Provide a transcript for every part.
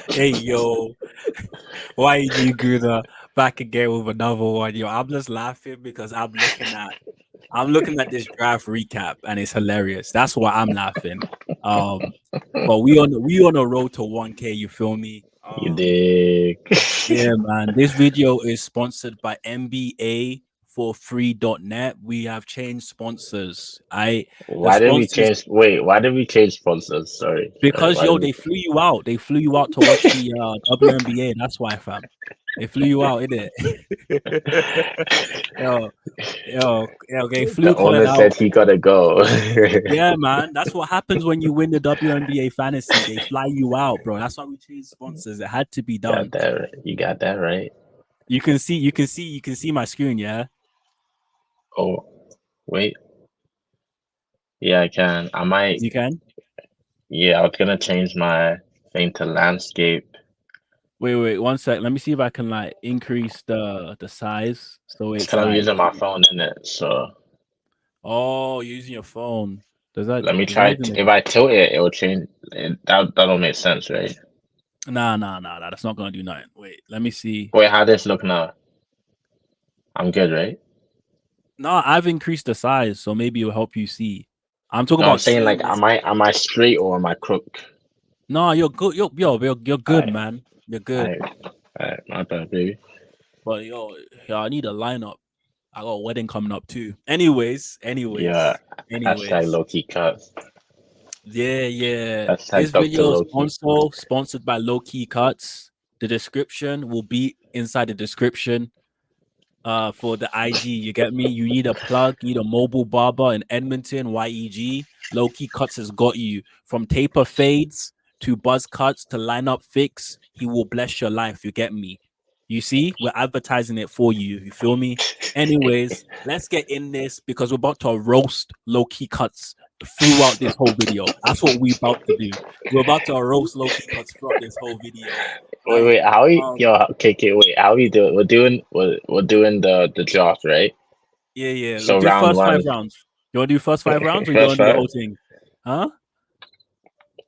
Hey yo, why you Guna back again with another one? Yo, I'm just laughing because I'm looking at this draft recap and it's hilarious. That's why I'm laughing. Um, but we on a road to 1K. You feel me? You dig? Yeah, man. This video is sponsored by NBA for free.net. We have changed sponsors. The Why did we sponsors change? Wait, why did we change sponsors? Sorry. because Why did yo, we? they flew you out. They flew you out to watch the WNBA. That's why, fam. They flew you out, innit? yo, yo, they The flew Colin owner out. said he gotta go. Yeah, man. That's what happens when you win the WNBA fantasy. They fly you out, bro. That's why we changed sponsors. It had to be Got done. that right. You got that right. You can see my screen, yeah? Oh, wait. Yeah, I can. I might. You can? Yeah, I was gonna change my thing to landscape. Wait, 1 sec. Let me see if I can like increase the size so It's it's because I'm like, using my phone in it. So oh, you're using your phone. let me Does that try. even make If I tilt it, it will change. That don't make sense, right? nah, that's not gonna do nothing. Wait, let me see. Wait, how this look now? I'm good, right? No, I've increased the size, so maybe it'll help you see. I'm talking No, I'm about saying seeing like, this. am I straight or am I crook? No, you're good. You're good, Alright, man. You're good. alright, alright. My bad, baby. But yo, I need a lineup. I got a wedding coming up too. Anyways, Yeah. anyways, Hashtag anyways. low key cuts. Yeah. Hashtag This Dr. video is Loki. also sponsored by Low Key Cuts. The description will be inside the description. For the IG. You get me? You need a plug, you need a mobile barber in Edmonton, YEG. Low key cuts has got you from taper fades to buzz cuts to lineup fix. He will bless your life. You get me? You see, we're advertising it for you. You feel me? Anyways, let's get in this because we're about to roast low key cuts throughout this whole video. That's what we're about to do. We're about to roast low key cuts throughout this whole video. Wait, Now, how we um, yo, okay, wait, how we do it? We're doing the draft, right? yeah. We'll So do round first five one, rounds. You want to do first 5 rounds, or you first want to do the five. whole thing? Huh?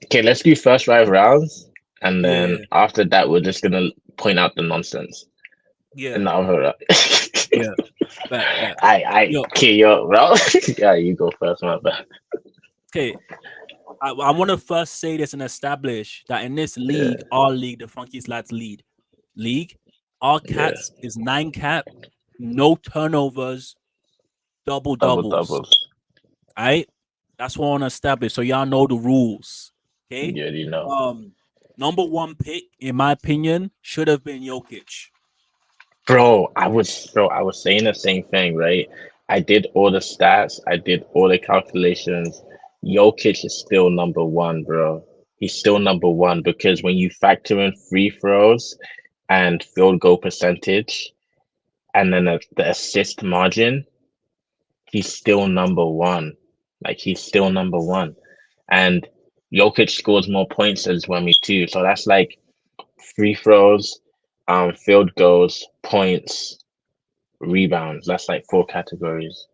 Okay, let's do first 5 rounds, and then Yeah, after that, we're just gonna point out the nonsense in yeah, the other round. yeah. Bet. Yo, Okay, yo, well, yeah, you go first, my bad. okay. I want to first say this and establish that in this Yeah, league, our league, the Funky Lads league, our yeah, cats is 9 cap, no turnovers, double double doubles. doubles. All right, that's what I want to establish. So y'all know the rules. Okay. You already know. Um, Number one pick, in my opinion, should have been Jokic. Bro, I was saying the same thing, right? I did all the stats, I did all the calculations. Jokic is still number one, bro. He's still number one because when you factor in free throws and field goal percentage and then the assist margin, he's still number one. Like he's still number one. And Jokic scores more points as Wemmy too. So that's like free throws, field goals, points, rebounds. That's like four categories.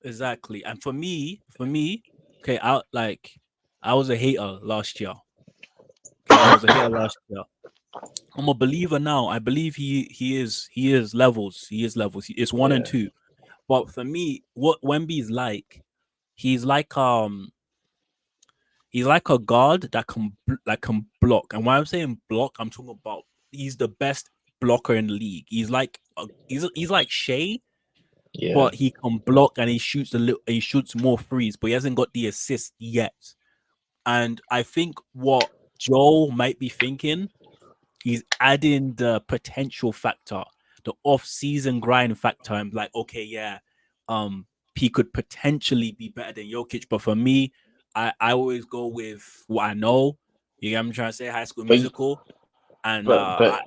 Exactly. And for me, okay, I was a hater last year. Okay, I was a hater last year. I'm a believer now. I believe he is levels. He is levels. It's one and Yeah, two. But for me, what Wemby is like, he's like he's like a guard that can block. And when I'm saying block, I'm talking about he's the best blocker in the league. He's like Shea, yeah. but he can block and he shoots more threes, but he hasn't got the assist yet. And I think what Joel might be thinking, he's adding the potential factor, the off-season grind factor. I'm like, okay, yeah, he could potentially be better than Jokic. But for me, I always go with what I know. You get what I'm trying to say? High School But Musical, and but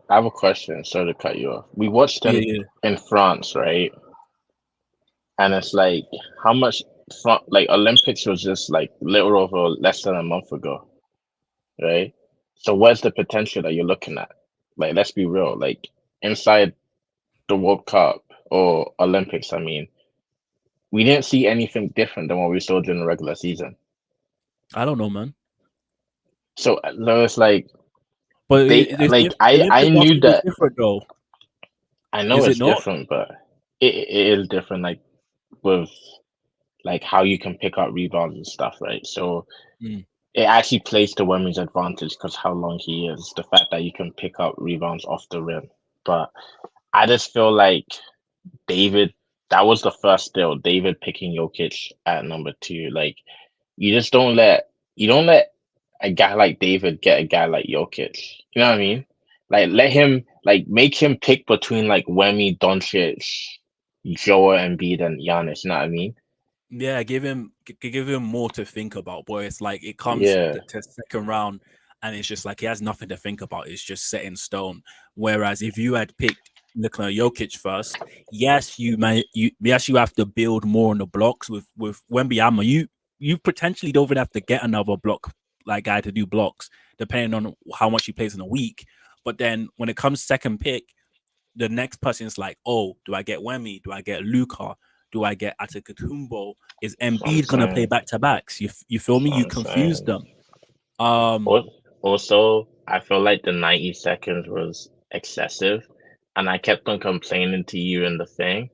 I have a question. Sorry to cut you off. We watched yeah, him yeah. in France, right? And it's like how much like Olympics was just like little over less than a month ago, right? So where's the potential that you're looking at? Like, let's be real. Like inside the World Cup or Olympics, I mean, we didn't see anything different than what we saw during the regular season. I don't know, man. So no, it's like But they like I Olympic knew basketball is that. different though. I know Is it it's not? different, but it is different. Like with like how you can pick up rebounds and stuff, right? So Mm. it actually plays to Wemi's advantage because how long he is, the fact that you can pick up rebounds off the rim. But I just feel like David, that was the first steal. David picking Jokic at number two. Like you just don't let a guy like David get a guy like Jokic. You know what I mean? Like let him like make him pick between like Wemi, Doncic, Joel Embiid, and Giannis. You know what I mean? Yeah, give him more to think about, boy. It's like it comes Yeah, to second round, and it's just like he has nothing to think about. It's just set in stone. Whereas if you had picked Nikola Jokic first, yes you have to build more on the blocks with Wembyama. You potentially don't even have to get another block like guy to do blocks, depending on how much he plays in a week. But then when it comes second pick, the next person is like, oh, do I get Wemmy? Do I get Luca? Do I get Atakatumbo? Is that's what I'm Embiid gonna play saying. back to backs? You feel That's me? what You I'm confuse saying. them. Um, Also, I feel like the 90 seconds was excessive, and I kept on complaining to you in the thing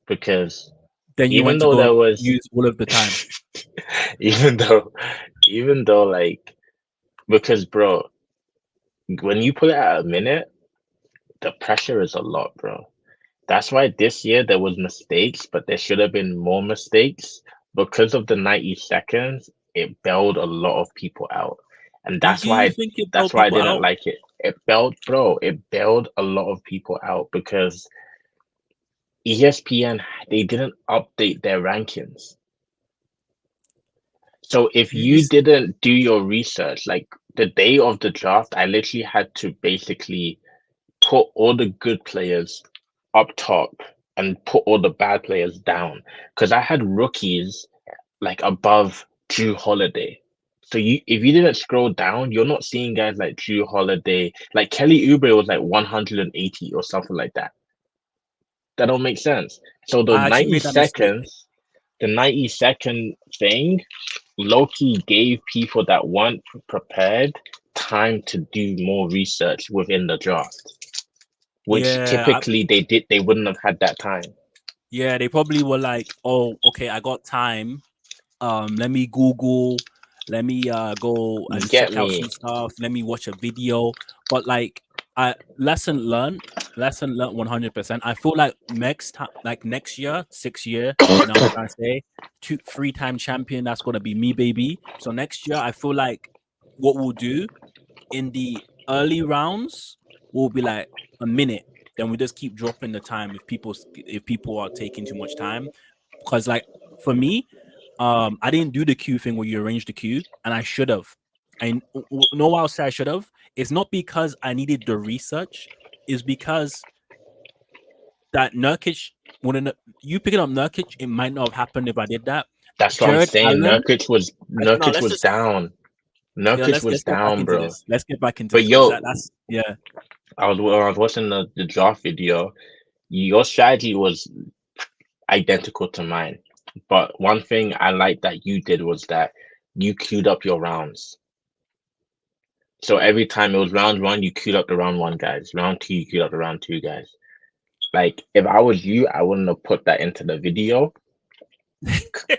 because then you even went to though go there was, use all of the time. even though, even though like, because bro, when you put it at a minute, the pressure is a lot, bro. That's why this year there was mistakes, but there should have been more mistakes because of the 90 seconds. It bailed a lot of people out, and Do you think it that's bailed why I people didn't out? like it. It bailed, bro. It bailed a lot of people out because ESPN they didn't update their rankings. So if You you didn't do your research, like the day of the draft, I literally had to basically put all the good players up top and put all the bad players down because I had rookies like above Drew Holiday. So you if you didn't scroll down, you're not seeing guys like Drew Holiday, like Kelly Oubre was like 180 or something like that. That don't make sense. So I actually made that mistake. the 90-second thing, Loki gave people that weren't prepared time to do more research within the draft, which Yeah, typically they wouldn't have had that time. yeah, they probably were like, oh, okay, I got time. Let me Google, let me go You and get check out me? some stuff, let me watch a video. But like I lesson learned 100%. I feel like next time, like next year, 6 year, you know what I'm trying to say, 3-time champion, that's gonna be me, baby. So next year I feel like what we'll do in the early rounds will be like a minute. Then we just keep dropping the time if people are taking too much time. Because like for me, I didn't do the queue thing where you arrange the queue, and I should have. I know why I'll say I should have. It's not because I needed the research. It's because that Nurkic wouldn't. You picking up Nurkic, it might not have happened if I did that. That's what I'm Jared saying. Allen. No, Nurkic let's was just down. Nurkic was let's get back down, into bro. this. Let's get back into But this because yo, that's yeah. when I was watching the draft video. Your strategy was identical to mine. But one thing I like that you did was that you queued up your rounds. So every time it was round one, you queued up the round one guys. Round two, you queued up the round two guys. Like if I was you, I wouldn't have put that into the video.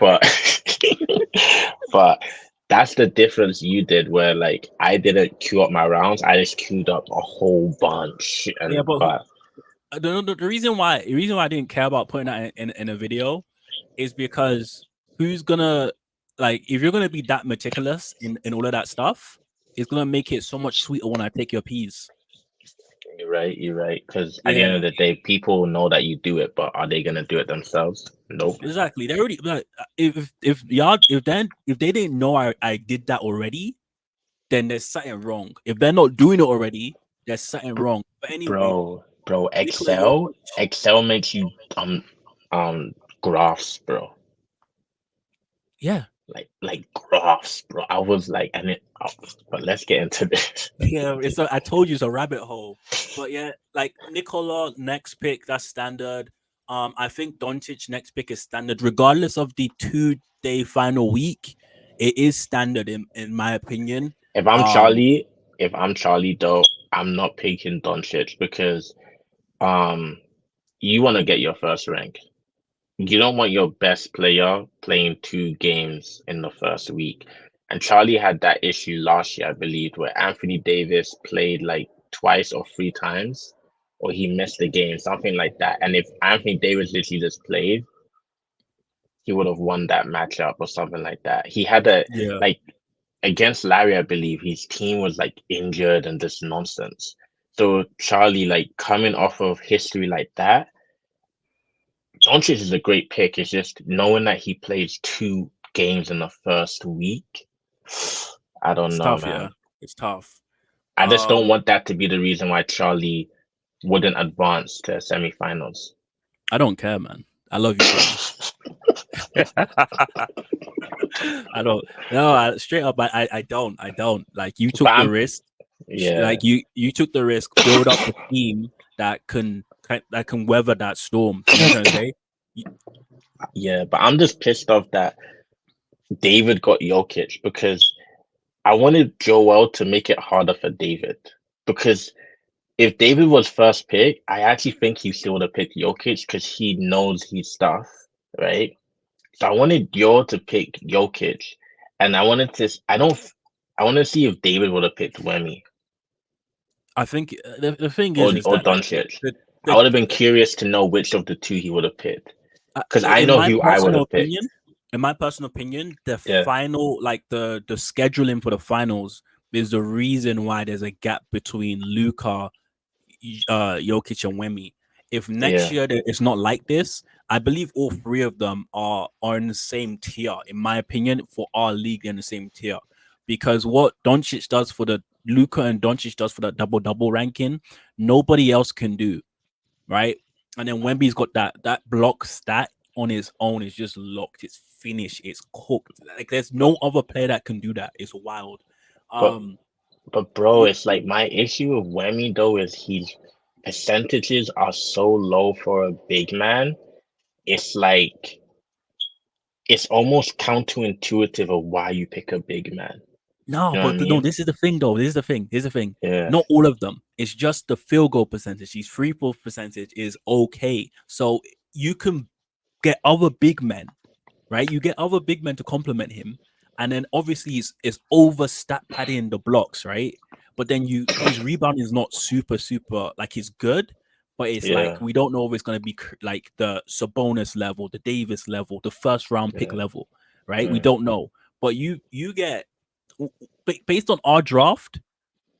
But but that's the difference you did where like I didn't queue up my rounds. I just queued up a whole bunch Yeah, and but but the reason why I didn't care about putting that in a video is because who's gonna like if you're gonna be that meticulous in all of that stuff, it's gonna make it so much sweeter when I take your peas. you're right, you're right. Because at the Yeah, end of the day, people know that you do it, but are they gonna do it themselves? Nope. exactly. They already like if y'all if they didn't know I did that already, then there's something wrong. If they're not doing it already, there's something wrong. But anyway, Bro, Nikola Jokic. Excel makes you um graphs, bro. Yeah, Like graphs, bro. I was like, and it, oh, but let's get into this. yeah, I told you it's a rabbit hole. But yeah, like Nicola next pick, that's standard. I think Doncic next pick is standard, regardless of the 2-day final week. It is standard in my opinion. Um, If I'm Charlie though, I'm not picking Doncic because um you want to get your first rank. You don't want your best player playing 2 games in the first week. And Charlie had that issue last year, I believe, where Anthony Davis played like twice or 3 times, or he missed a game, something like that. And if Anthony Davis literally just played, he would have won that matchup or something like that. He had a yeah, like against Larry, I believe his team was like injured and this nonsense. So Charlie, like coming off of history like that, Doncic is a great pick. It's just knowing that he plays 2 games in the first week. I don't it's know, tough. Yeah, man. it's tough. I just don't Um, want that to be the reason why Charlie wouldn't advance to semifinals. I don't care, man. I love you, Charlie. I don't. No, straight up, I don't. Like you But took the risk. yeah, Like you took the risk. Build up a team that can weather that storm. You know what I'm trying to say? yeah. But I'm just pissed off that David got Jokic because I wanted Joel to make it harder for David. Because if David was first pick, I actually think he still would have picked Jokic because he knows his stuff, right? So I wanted Yo to pick Jokic, and I wanted to. I don't. I want to see if David would have picked Wemmy I think the thing or is or that like Doncic. the, I the, would have been the curious to know which of the two he would have picked because I in know my who I would personal have picked. opinion, the Yeah, final like the scheduling for the finals is the reason why there's a gap between Luca, Jokic, and Wemmy. If next yeah, year it's not like this, I believe all three of them are in the same tier. In my opinion, for our league, they're in the same tier because what Doncic does for the Luca and Doncic does for the double double ranking, nobody else can do, right? And then Wemby's got that block stat on his own is just locked. It's finished. It's cooked. Like there's but no other player that can do that. It's wild. but Um, but bro, it's like my issue with Wemmy though is his percentages are so low for a big man. It's like it's almost counterintuitive of why you pick a big man. no, You know what I but no, mean? this is the thing though. This is the thing. Here's the thing. Yeah, Not all of them. It's just the field goal percentage. His free throw percentage is okay. So you can get other big men, right? You get other big men to complement him, and then obviously it's over stat padding the blocks, right? But then his rebound is not super like he's good, but it's like yeah, we don't know if it's gonna be like the Sabonis level, the Davis level, the first round pick yeah, level, right? We yeah. don't know, but you get based on our draft,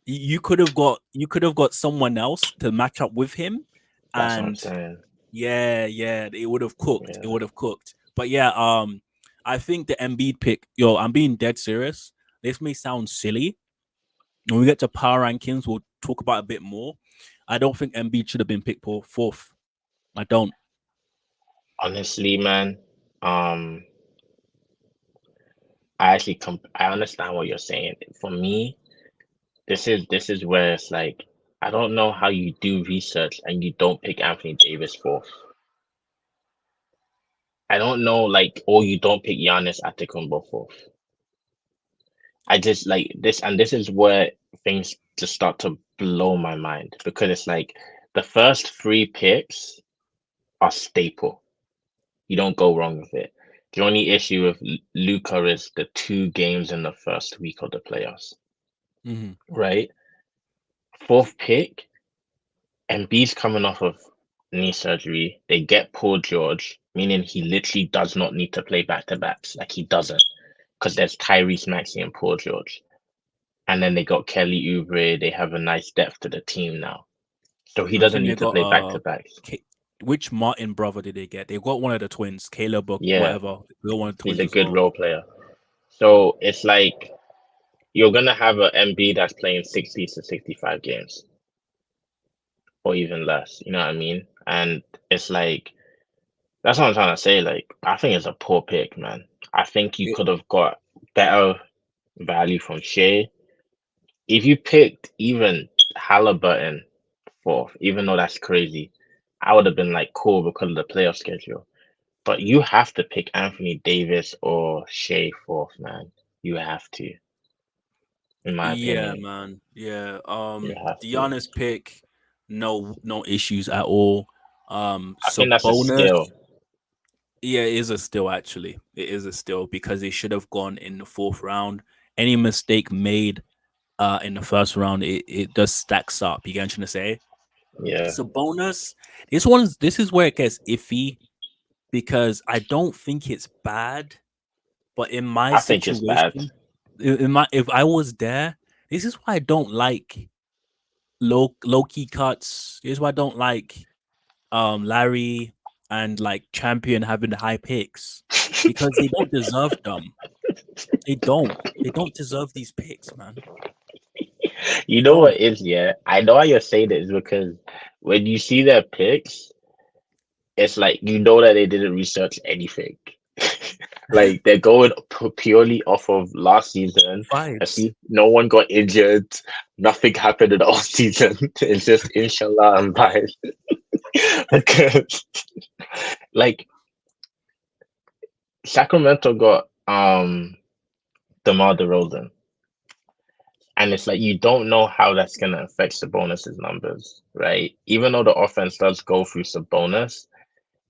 you could have got someone else to match up with him, That's what I'm and saying. yeah, it would have cooked. It Yeah. would have cooked. But yeah, I think the Embiid pick, yo, I'm being dead serious. This may sound silly. When we get to power rankings, we'll talk about it a bit more. I don't think Embiid should have been picked for fourth. I don't. Honestly, man, um, I understand what you're saying. For me, this is where it's like I don't know how you do research and you don't pick Anthony Davis fourth. I don't know, like, or you don't pick Giannis Antetokounmpo fourth. I just like this, and this is where things just start to blow my mind because it's like the first 3 picks are staple. You don't go wrong with it. The only issue with Luca is the 2 games in the first week of the playoffs, Mhm. right? Fourth pick, Embiid's coming off of knee surgery. They get Paul George, meaning he literally does not need to play back to backs. Like he doesn't, because there's Tyrese Maxey and Paul George. And then they got Kelly Oubre. They have a nice depth to the team now. So he I doesn't think they need to got play back to backs. which Martin brother did they get? They got one of the twins, Caleb or Yeah, whatever. They got one of the he's twins a as good well. role player. So it's like you're gonna have a MB that's playing 60 to 65 games or even less. You know what I mean? And it's like that's what I'm trying to say. Like I think it's a poor pick, man. I think you It, could have got better value from Shea. If you picked even Halliburton fourth, even though that's crazy, I would have been like cool because of the playoff schedule. But you have to pick Anthony Davis or Shea fourth, man. You have to. in my Yeah, opinion. man. Yeah. You have The to. honest pick, no issues at all. I think that's a Bonus, skill. yeah, it is a steal actually. It is a steal because it should have gone in the fourth round. Any mistake made in the first round, it does stacks up. You get what I'm trying to say? Yeah, So bonus, this is where it gets iffy because I don't think it's bad, but in my I think it's bad. situation, in my if I was there, this is why I don't like low key cuts. This is why I don't like Larry and like Champion having the high picks because they don't deserve them. They don't. They don't deserve these picks, man. You They know what don't. is, yeah? I know why you're saying it is because when you see their picks, it's like you know that they didn't research anything. Like they're going purely off of last season. I Vibes. see no one got injured, nothing happened in the off season. It's just inshallah and bye. Because like Sacramento got DeMar DeRozan. And it's like you don't know how that's gonna affect Sabonis' numbers, right? Even though the offense does go through Sabonis,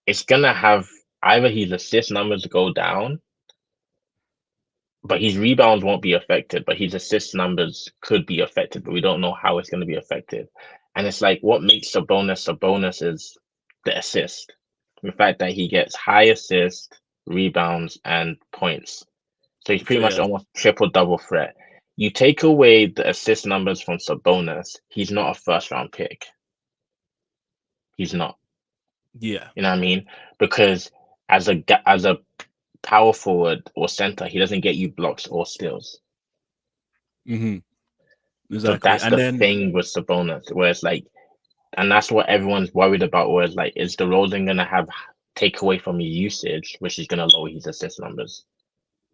it's gonna have either his assist numbers go down, but his rebounds won't be affected, but his assist numbers could be affected, but we don't know how it's gonna be affected. And it's like what makes Sabonis is the assist. The fact that he gets high assist, rebounds, and points. So he's So pretty much yeah, almost triple double threat. You take away the assist numbers from Sabonis, he's not a first round pick. He's not. yeah. You know what I mean? Because as a power forward or center, he doesn't get you blocks or steals. Hmm. So Exactly. that's And the then thing with Sabonis, where it's like, and that's what everyone's worried about. Where it's like, is DeRozan gonna have take away from his usage, which is gonna lower his assist numbers?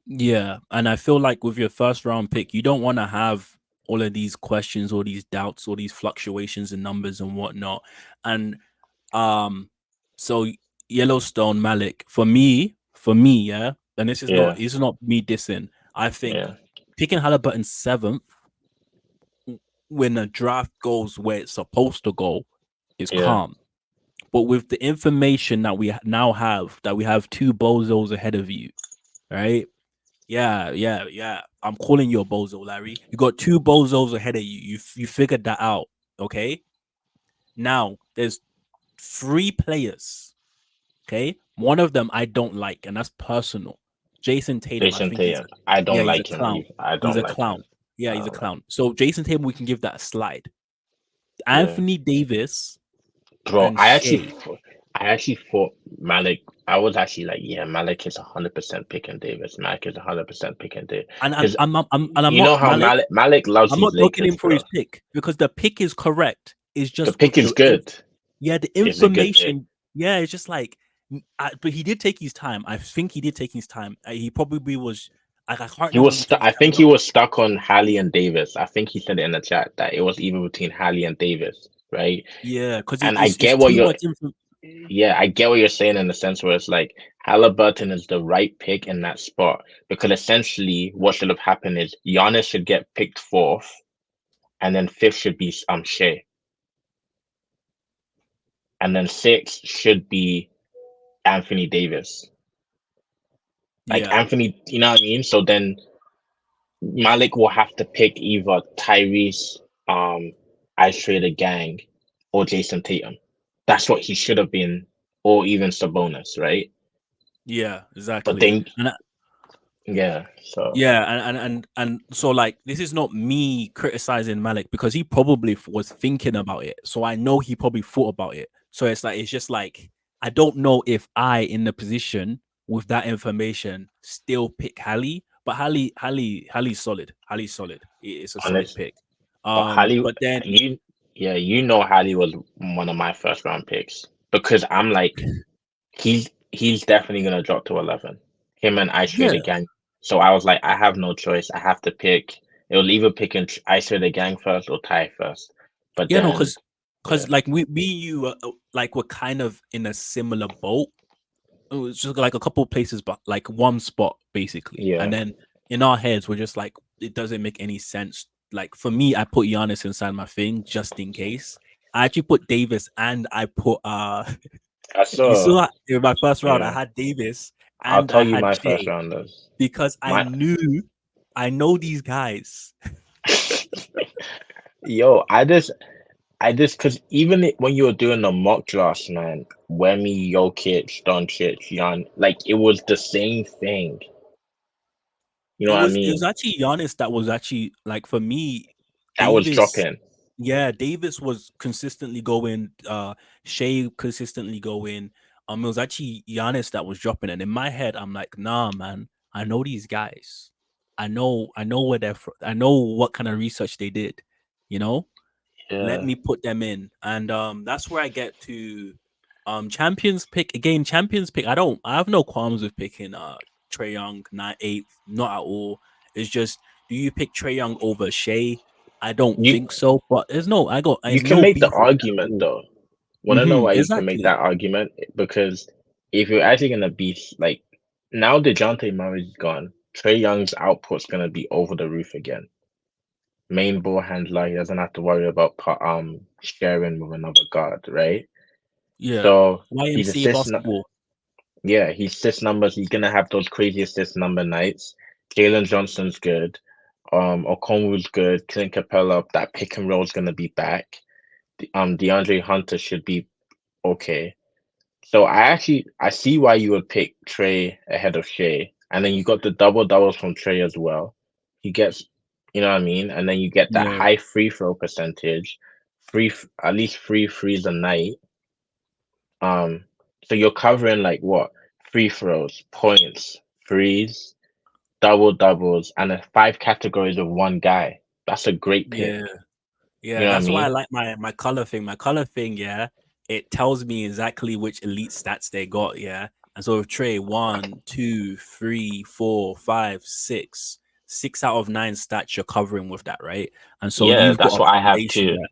yeah, and I feel like with your first round pick, you don't want to have all of these questions, all these doubts, all these fluctuations in numbers and whatnot. And um, so Yellowstone Malik for me, yeah, and Yeah, this is not me dissing. I think yeah, picking Halliburton seventh when the draft goes where it's supposed to go is yeah. calm. But with the information that we now have, that we have two bozos ahead of you, right? Yeah, yeah, yeah. I'm calling you a bozo, Larry. You got two bozos ahead of you. You figured that out, okay? Now there's three players, okay? One of them I don't like, and that's personal. Jason Tatum, I Jason think Tatum. I yeah, don't he's a like him clown. either. I He's don't a like him. clown. Yeah, I he's a don't like clown. So Jason Tatum, we can give that a slide. Yeah. Anthony Davis Bro, and Shea. I actually thought Malik. I was actually like, yeah, Malik is 100% picking Davis. Malik is 100% picking Davis. And Because I'm you know not how Malik. Malik loves I'm his not dogging Lakers, him for bro. his pick because the pick is correct. It's The just pick with is good. the It's a good pick. information. Yeah, it's just like, but he did take his time. I think he did take his time. He probably was. I can't He remember was if he took stuck. his I time or think he not. was stuck on Hallie and Davis. I think he said it in the chat that it was even between Hallie and Davis, right? Yeah, because And I it's get what too you're. much info. Yeah, I get what you're saying in the sense where it's like Halliburton is the right pick in that spot because essentially what should have happened is Giannis should get picked fourth, and then fifth should be Shea, and then sixth should be Anthony Davis. Like Yeah, Anthony, you know what I mean? So then Malik will have to pick either Tyrese, Ice Trader Gang, or Jason Tatum. That's what he should have been, or even Sabonis, right? yeah, But exactly. then, And yeah, so yeah, and so like this is not me criticizing Malik because he probably was thinking about it. So I know he probably thought about it. So it's just like I don't know if I in the position with that information still pick Hallie, but Hallie's solid. Hallie's solid. It's a solid honest. pick. But Hallie, But then you, yeah, you know Hallie was one of my first round picks because I'm like, he's definitely gonna drop to 11. Him and Ice Trader yeah, Gang. So I was like, I have no choice. I have to pick. It will either pick Ice Trader Gang first or Ty first. But yeah, no, then, yeah, because like we you like we're kind of in a similar boat. It was just like a couple of places, but like one spot basically. And yeah, then in our heads, we're just like, it doesn't make any sense. Like for me, I put Giannis inside my thing just in case. I actually put Davis and I put I you saw. saw in my first round I Yeah, had Davis I'll and tell I you had my first Shea rounders. because I My knew I know these guys. yo, I just because even when you were doing the mock drafts, man, Wemmy, Jokic, Doncic, Jan, like it was the same thing. You know what I It was mean? actually Giannis that was actually like for me, That was Davis. dropping. Yeah, Davis was consistently going. Shea consistently going. It was actually Giannis that was dropping, and in my head, I'm like, nah, man, I know these guys. I know where they're from. I know what kind of research they did. You know, let Yeah. me put them in, and that's where I get to champions pick again. Champions pick. I have no qualms with picking Trey Young 9 8, not at all. It's just, do you pick Trey Young over Shea? I don't You think so, but I you have can no make the beef with that at argument all. though. Wanna know why you can make Exactly. that argument? Because if you're actually gonna be like now DeJounte Murray's gone, Trey Young's output's gonna be over the roof again. Main ball handler, he doesn't have to worry about sharing with another guard, right? Yeah. So he's YMCA assist basketball. yeah, he assist numbers, he's gonna have those crazy assist number nights. Jalen Johnson's good. Okongwu's good. Clint Capella, that pick and roll's gonna be back. DeAndre Hunter should be okay. So I see why you would pick Trey ahead of Shea, and then you got the double doubles from Trey as well. He gets, you know what I mean, and then you get that Yeah. high free throw percentage, at least three threes a night. Um, so you're covering like what free throws, points, threes, double doubles, and then five categories of one guy. That's a great pick. Yeah. You Yeah, know what I that's why I mean? like my color thing. My color thing, yeah, it tells me exactly which elite stats they got, yeah. And so with Trey, 1, 2, 3, 4, 5, 6 out of 9 stats you're covering with that, right? And so Yeah, you've got that's a what I have foundation too. that,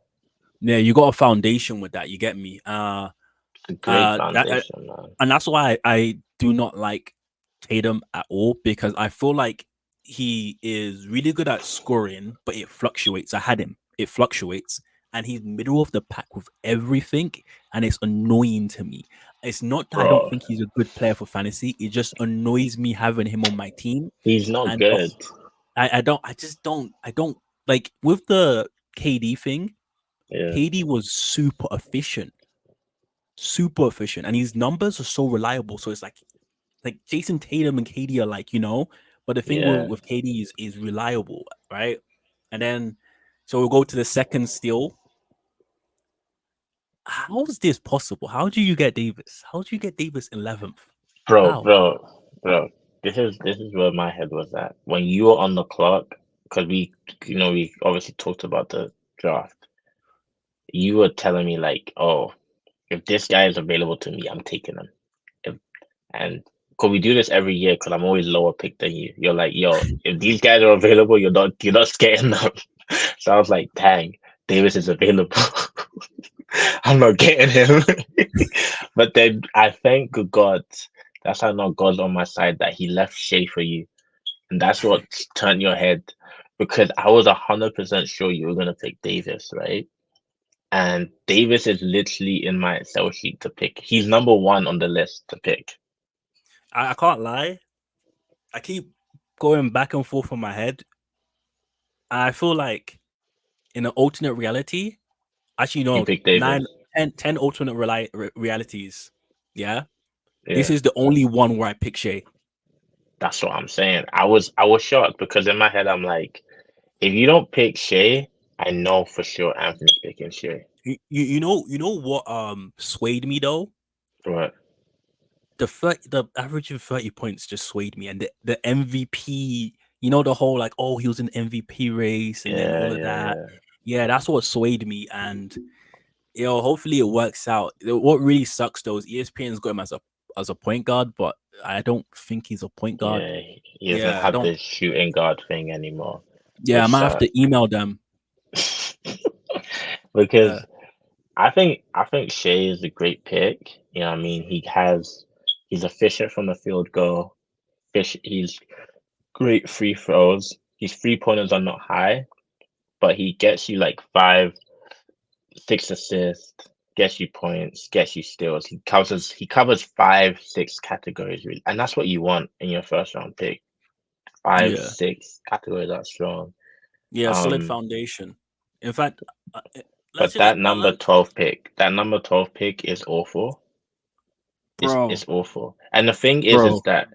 yeah, you got a foundation with that. You get me? It's a great That foundation, man. and that's why I do not like Tatum at all because I feel like he is really good at scoring, but it fluctuates. I had him, it fluctuates, and he's middle of the pack with everything, and it's annoying to me. It's not that I don't Bro, think he's a good player for fantasy; it just annoys me having him on my team, he's not and good. I just don't, I don't like with the KD thing. Yeah, KD was super efficient, and his numbers are so reliable. So it's like Jason Tatum and KD are like, but the thing yeah. with KD is reliable, right? And then so we'll go to the second steal. How is this possible? How do you get Davis? How do you get Davis 11th? Bro, How? bro, bro. This is where my head was at. When you were on the clock, because we obviously talked about the draft. You were telling me like, oh, if this guy is available to me, I'm taking him. If, and could we do this every year? Because I'm always lower pick than you. You're like, yo, if these guys are available, you're not getting them. So I was like, dang, Davis is available. I'm not getting him. But then I thank God that's how not God's on my side that he left Shay for you. And that's what turned your head because I was 100% sure you were gonna pick Davis, right? And Davis is literally in my Excel sheet to pick. He's number one on the list to pick. I can't lie. I keep going back and forth in my head. I feel like in an alternate reality, actually, You no, pick Davis. 10 alternate realities. Yeah. This Yeah, is the only one where I pick Shay. that's what I'm saying. I was shocked because in my head I'm like, if you don't pick Shay, I know for sure Anthony's picking Shay. You know what swayed me though? Right. The average of 30 points just swayed me, and the MVP, the whole like, oh, he was in MVP race and then Yeah, all of yeah, that. yeah. Yeah, that's what swayed me, and hopefully it works out. What really sucks though is ESPN's got him as a point guard, but I don't think he's a point guard. Yeah, he doesn't Yeah, I have don't. the shooting guard thing anymore, Yeah, I which might have to sucks. email them. Yeah, Because I think Shea is a great pick. You know what I mean? He's efficient from the field goal. He's great free throws. His 3 pointers are not high, but he gets you like 5, 6 assists, gets you points, gets you steals. He covers 5, 6 categories really, and that's what you want in your first round pick. Five, Yeah, 6 categories are strong. yeah, solid Um, foundation. In fact, let's but say like that number 12 pick is awful. It's bro, awful. And the thing is bro. that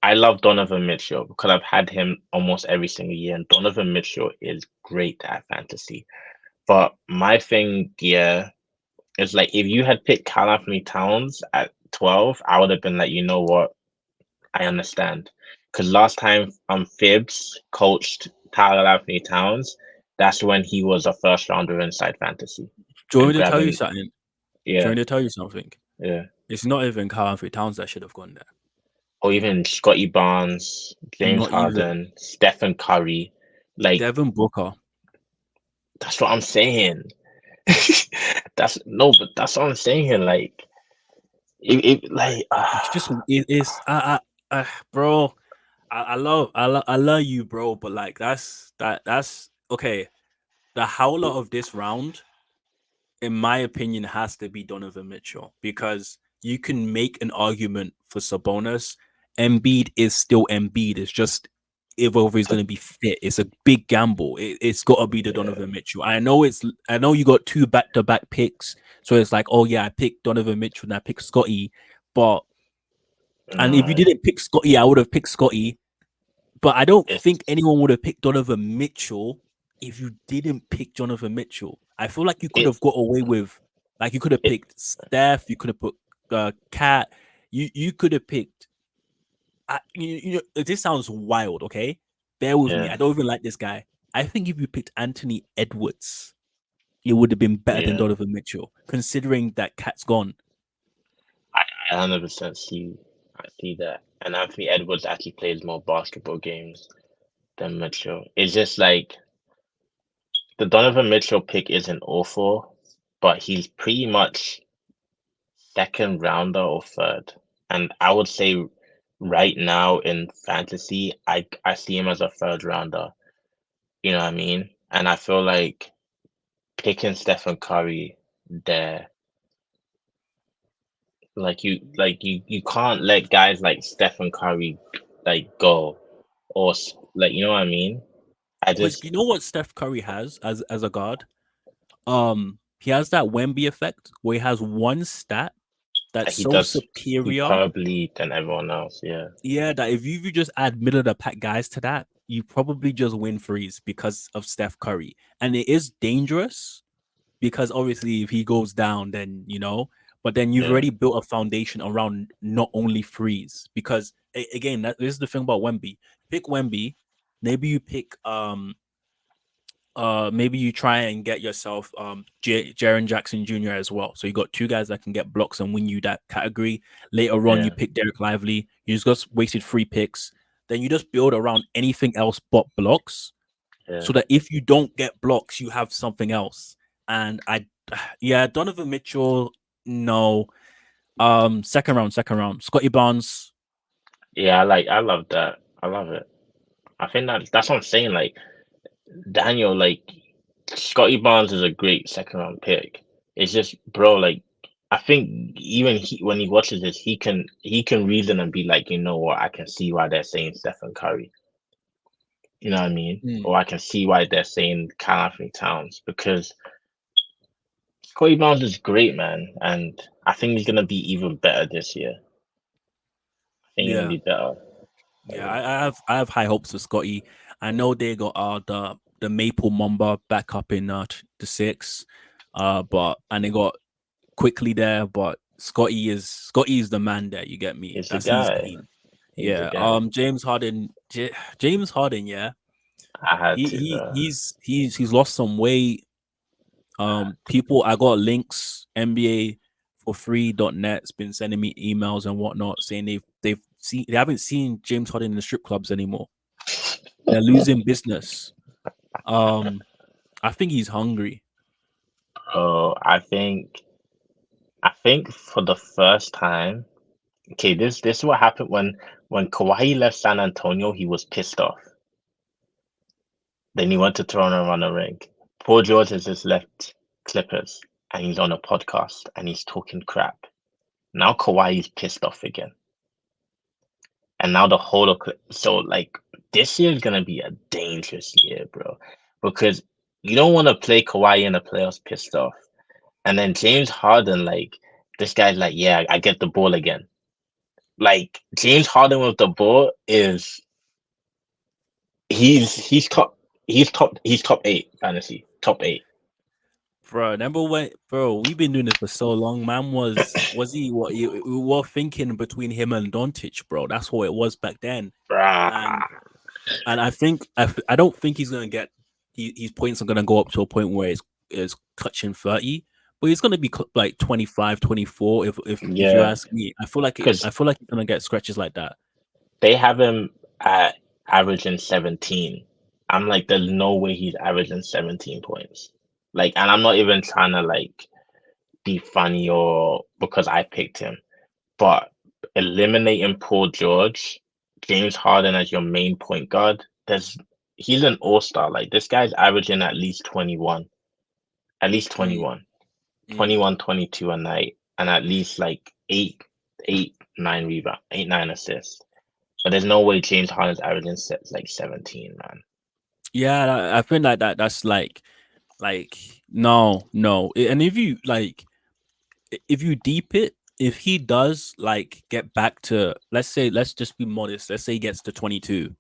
I love Donovan Mitchell because I've had him almost every single year, and Donovan Mitchell is great at fantasy. But my thing, yeah, is like if you had picked Karl Anthony Towns at 12, I would have been like, you know what? I understand. Because last time Phibbs coached Karl Anthony Towns, that's when he was a first rounder inside fantasy Do you want and me to tell you grabbing, something? Do you yeah, want me to tell you something? yeah. It's not even Karl Anthony Towns that should have gone there. Or even Scotty Barnes, James Not even Harden, Stephen Curry. Like, Devin Booker. that's what I'm saying. That's no, but that's what I'm saying here. Like, like, It's just it is bro. I love you, bro. But like that's okay. The howler of this round, in my opinion, has to be Donovan Mitchell because you can make an argument for Sabonis. Embiid is still Embiid. It's just if over he's going to be fit. It's a big gamble. It's got to be the yeah, Donovan Mitchell. I know you got two back to back picks, so it's like, oh yeah, I picked Donovan Mitchell and I picked Scotty. But and if you no, didn't pick Scotty, I would have picked Scotty. But I don't think it's anyone would have picked Donovan Mitchell if you didn't pick Donovan Mitchell. I feel like you could have it's got away with, like, you could have it, picked Steph, you could have put Cat, you could have picked. This sounds wild, okay? Bear with me. yeah, I don't even like this guy. I think if you picked Anthony Edwards, it would have been better than yeah. Donovan Mitchell, considering that Cat's gone. I 100% I see that. And Anthony Edwards actually plays more basketball games than Mitchell. It's just like the Donovan Mitchell pick isn't awful, but he's pretty much second rounder or third. And I would say right now in fantasy, I see him as a third rounder. You know what I mean? And I feel like picking Stephen Curry there, like you can't let guys like Stephen Curry like go like you know what I mean? I Because just you know what Steph Curry has as a guard? He has that Wemby effect where he has one stat that's he so does superior. superbly than everyone else. Yeah, Yeah, that if you just add middle of the pack guys to that, you probably just win threes because of Steph Curry. And it is dangerous because obviously if he goes down, then but then you've yeah, already built a foundation around not only threes. Because again, this is the thing about Wemby. Pick Wemby, maybe you pick maybe you try and get yourself Jaren Jackson Jr. as well. So you got two guys that can get blocks and win you that category. Later on, you yeah, pick Derek Lively. You just wasted 3 picks. Then you just build around anything else but blocks, yeah. so that if you don't get blocks, you have something else. And yeah, Donovan Mitchell, no. Second round. Scotty Barnes, Yeah, I love that. I love it. I think that's what I'm saying. Like Daniel, like Scotty Barnes is a great second round pick. It's just, bro, like I think even when he watches this, he can reason and be like, you know what, I can see why they're saying Stephen Curry. You know what I mean? mm, Or I can see why they're saying Karl Anthony Towns because Scotty Barnes is great, man, and I think he's gonna be even better this year. I think he's gonna yeah. be better. Yeah, I have high hopes for Scotty. I know they got the Maple Mamba back up in the six, but and they got quickly there, but Scotty is the man there. You get me? He's the That's he's guy. clean. He's the Yeah. guy. James Harden. Yeah. I had He to, he bro. he's lost some weight. People, I got links. NBA for free.net's been sending me emails and whatnot saying they haven't seen James Harden in the strip clubs anymore. They're losing business. Um, I think he's hungry. Oh, I think for the first time, okay, this is what happened when Kawhi left San Antonio, he was pissed off. Then he went to Toronto and run a ring. Paul George has just left Clippers and he's on a podcast and he's talking crap. Now Kawhi's pissed off again. And now the whole of so like this year is gonna be a dangerous year, bro. Because you don't want to play Kawhi in the playoffs pissed off. And then James Harden, like this guy's like, yeah, I get the ball again. Like James Harden with the ball is he's top he's top eight fantasy. Top eight. Bro, remember when, bro? We've been doing this for so long. Man was he what we were thinking between him and Doncic, bro. That's what it was back then. And Bruh. and I think I don't think he's gonna get his points are gonna go up to a point where it's touching 30, but he's gonna be like 25, 24. If you Yeah. ask me, I feel like Because I feel like he's gonna get scratches like that. they have him at averaging 17. I'm like, there's no way he's averaging 17 points. Like, and I'm not even trying to like be funny or because I picked him, but eliminating Paul George, James Harden as your main point guard, he's an all-star. Like this guy's averaging at least 21, at least Mm, 21, mm. 21, 22 a night, and at least like eight, 9 rebound, 8, 9 assists. But there's no way James Harden's averaging sets like 17, man. Yeah, I feel like that's like no, no. And if you like if you deep it, if he does like get back to, let's just be modest. Let's say he gets to 22,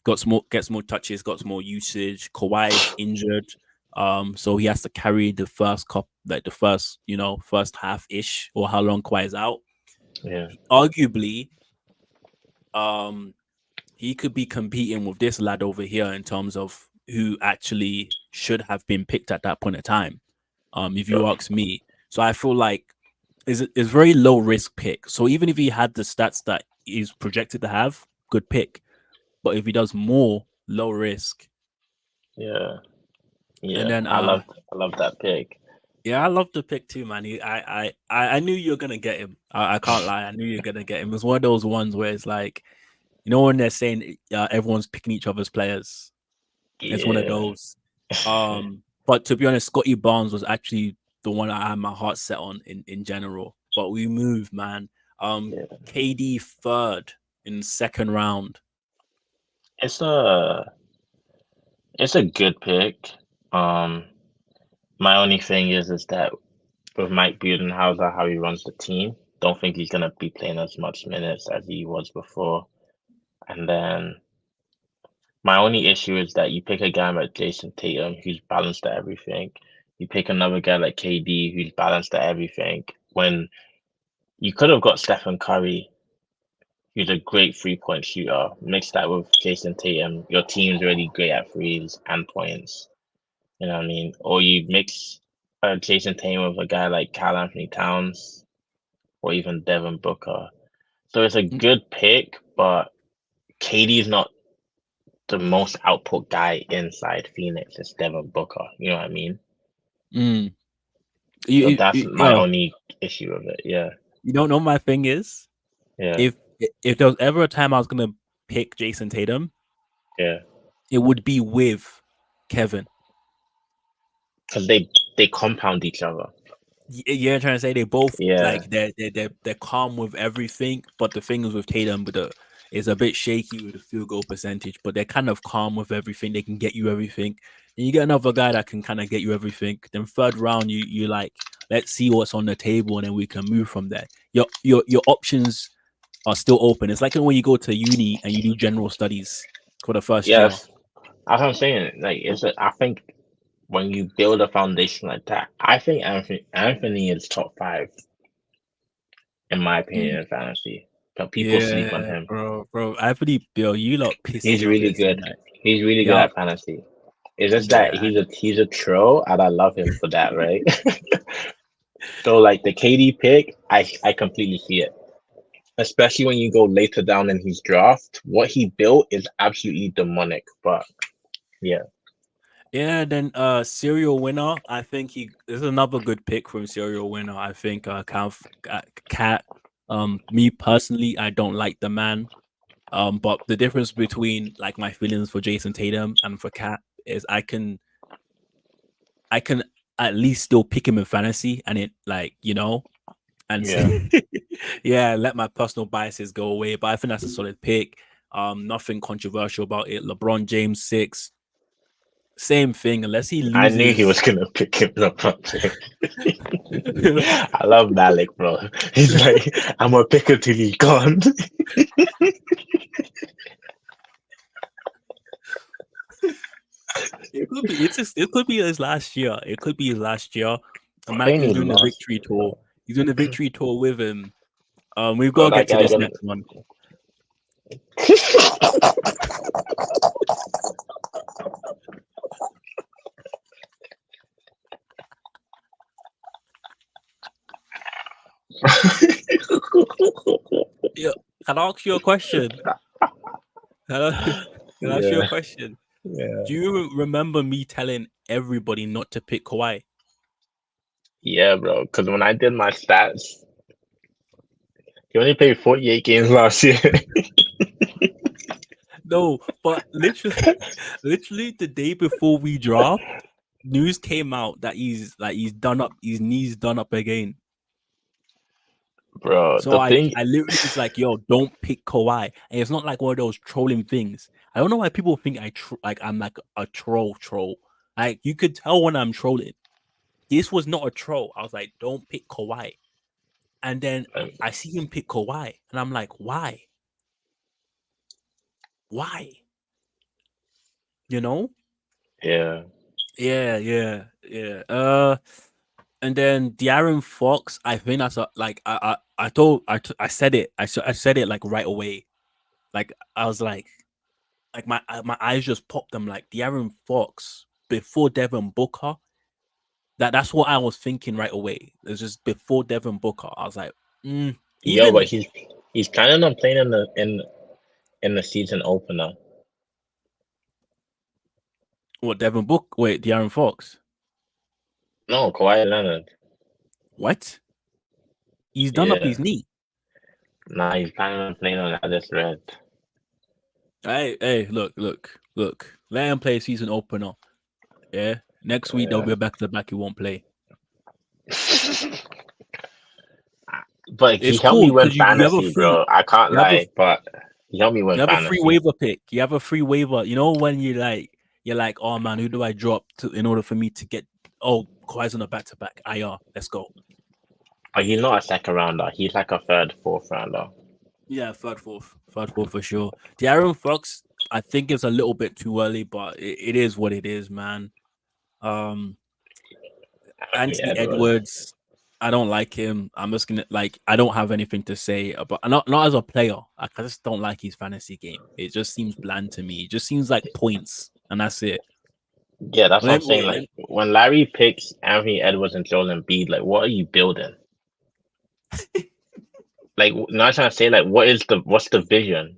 gets more touches, got more usage. Kawhi's injured, so he has to carry the first cup, like the first first half ish, or how long Kawhi's out. Yeah, Arguably, um, he could be competing with this lad over here in terms of who actually should have been picked at that point of time. If you bro. ask me, so I feel like is very low risk pick. So even if he had the stats that he's projected to have, good pick. But if he does more, low risk. Yeah, And yeah. then I love that pick. yeah, I love the pick too, man. I knew you were gonna get him. I can't lie. I knew you were gonna get him. It was one of those ones where it's like, when they're saying everyone's picking each other's players. It's one of Yeah, those. But to be honest, Scotty Barnes was actually the one I had my heart set on in general. But we moved, man. yeah. KD third in second round. It's a it's a good pick. Um, my only thing is that with Mike Budenhauser, how he runs the team, don't think he's gonna be playing as much minutes as he was before. And then my only issue is that you pick a guy like Jason Tatum who's balanced at everything. You pick another guy like KD who's balanced at everything. When you could have got Stephen Curry, who's a great 3-point shooter, mix that with Jason Tatum, your team's already great at threes and points. You know what I mean? Or you mix Jason Tatum with a guy like Cal Anthony Towns or even Devin Booker. So it's a Mm, good pick, but KD is not the most output guy inside Phoenix. It's Devin Booker. You know what I mean? mm. So that's my Yo, only issue with it. Yeah, you don't know my thing is yeah, if if there was ever a time I was gonna pick Jason Tatum, yeah. it would be with Kevin. Because they compound each other. You're trying to say they both Yeah, like they're calm with everything, but the thing is with Tatum, but the is a bit shaky with the field goal percentage, but they're kind of calm with everything. They can get you everything. And you get another guy that can kind of get you everything. Then third round, you like, let's see what's on the table, and then we can move from there. Your options are still open. It's like when you go to uni and you do general studies for the first year. yes. That's what I'm saying. Like, I think when you build a foundation like that, I think Anthony is top five in my opinion in fantasy. But people sleep on Yeah, him. bro. Anthony, Bill, you lot pissed He's me off really yesterday good. night. He's really good Yeah, at fantasy. It's just that yeah. he's a troll, and I love him for that, right? So like the KD pick, I completely see it. Especially when you go later down in his draft, what he built is absolutely demonic. But yeah, Yeah, then serial winner. I think he is another good pick from serial winner. I think Cat. Me personally, I don't like the man. But the difference between like my feelings for Jason Tatum and for Cat is I can at least still pick him in fantasy, and it like and Yeah. yeah, let my personal biases go away. But I think that's a solid pick. Nothing controversial about it. LeBron James 6, same thing. Unless he I knew he was loses, gonna pick him up. I love Malik, bro. He's like, I'm gonna pick him till he's gone. it could be. It could be his last year. It could be his last year. And They Malik is need doing the lost, victory tour. bro. He's doing the victory tour with him. We've got Bro, to that get to guy this gonna. next one. Yeah, can I ask you a question? Can I, can I ask you a Yeah, question? yeah, Do you remember me telling everybody not to pick Kawhi? yeah, bro. Because when I did my stats, he only played 48 games last year. No, but literally, literally the day before we draft, news came out that he's done up, his knees done up again. Bro, So the I thing, I literally was like, yo, don't pick Kawhi. And it's not like one of those trolling things. I don't know why people think like I'm like a troll. Like you could tell when I'm trolling. This was not a troll. I was like, don't pick Kawhi. And then um, I see him pick Kawhi, and I'm like, why? Why? You know? yeah, Yeah. And then De'Aaron Fox, I think that's a, like I told I said it. I said it like right away. Like I was like my eyes just popped. I'm like De'Aaron Fox before Devin Booker. That's what I was thinking right away. It was just before Devin Booker. I was like, yo, but even he's planning on playing in the season opener. what Devin Book? Wait, De'Aaron Fox. No, Kawhi Leonard. What? He's done up Yeah, his knee. nah, he's planning on playing on. I just read. Hey, look. Let him play season opener. Yeah. Next week there'll Yeah. be a back to back. He won't play. But he It's helped me cool win because you have a fantasy, free bro. I can't you have a lie, but he helped me win you have a free fantasy. waiver pick. You have a free waiver. You know when you're like, oh man, who do I drop to in order for me to get Kawhi's on a back to back? IR, let's go. But he's not a second rounder. He's like a third, fourth rounder. Yeah, third fourth for sure. The Aaron Fox, I think it's a little bit too early, but it is what it is, man. Um, Anthony Anthony Edwards. Edwards, I don't like him. I'm just gonna like I don't have anything to say about not as a player. Like, I just don't like his fantasy game. It just seems bland to me. It just seems like points, and that's it. Yeah, that's what I'm saying. Wait, Like when Larry picks Anthony Edwards and Joel Embiid, like what are you building? Like not trying to say like what's the vision?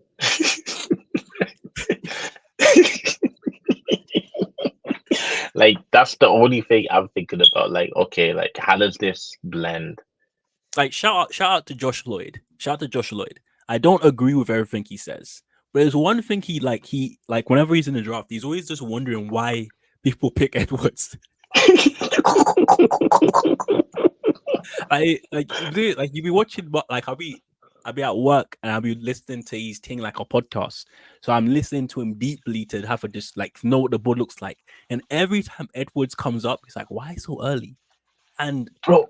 Like that's the only thing I'm thinking about. Like okay, like how does this blend? like shout out to Josh Lloyd. Shout out to Josh Lloyd. I don't agree with everything he says, but there's one thing he like whenever he's in the draft, he's always just wondering why people pick Edwards. I like you be watching, but like I'll be at work and I'll be listening to his thing like a podcast. So I'm listening to him deeply to have a just like know what the board looks like. And every time Edwards comes up, he's like, "Why so early?" And Bro,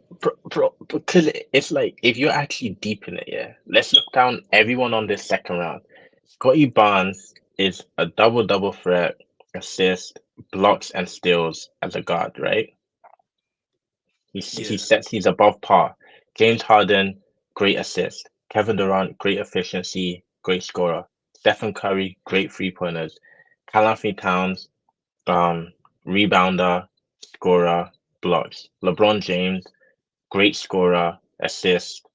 because it's like if you're actually deep in it, yeah. Let's look down everyone on this second round. Scotty Barnes is a double threat, assist, blocks and steals as a guard, right? He yeah, sets he's above par. James Harden, great assist. Kevin Durant, great efficiency, great scorer. Stephen Curry, great three pointers. Karl Anthony Towns, um, rebounder, scorer, blocks. LeBron James, great scorer, assist,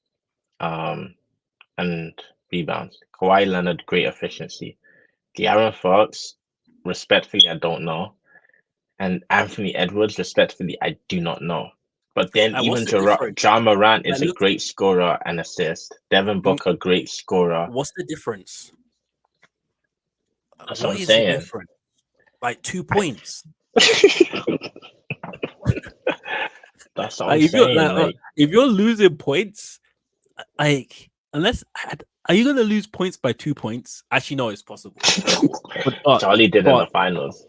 um, and rebounds. Kawhi Leonard, great efficiency. De'Aaron Fox, respectfully, I don't know. And Anthony Edwards, respectfully, I do not know. But then like what's even the difference? Ja Morant Like is a look, great scorer and assist. Devin Booker, great scorer. what's the difference? That's what What I'm is the saying. difference? Like 2 points. That's what I'm Like if you're saying. like Like, if you're losing points, like unless are you gonna lose points by 2 points? Actually, no, it's possible. But but Charlie did in but the finals.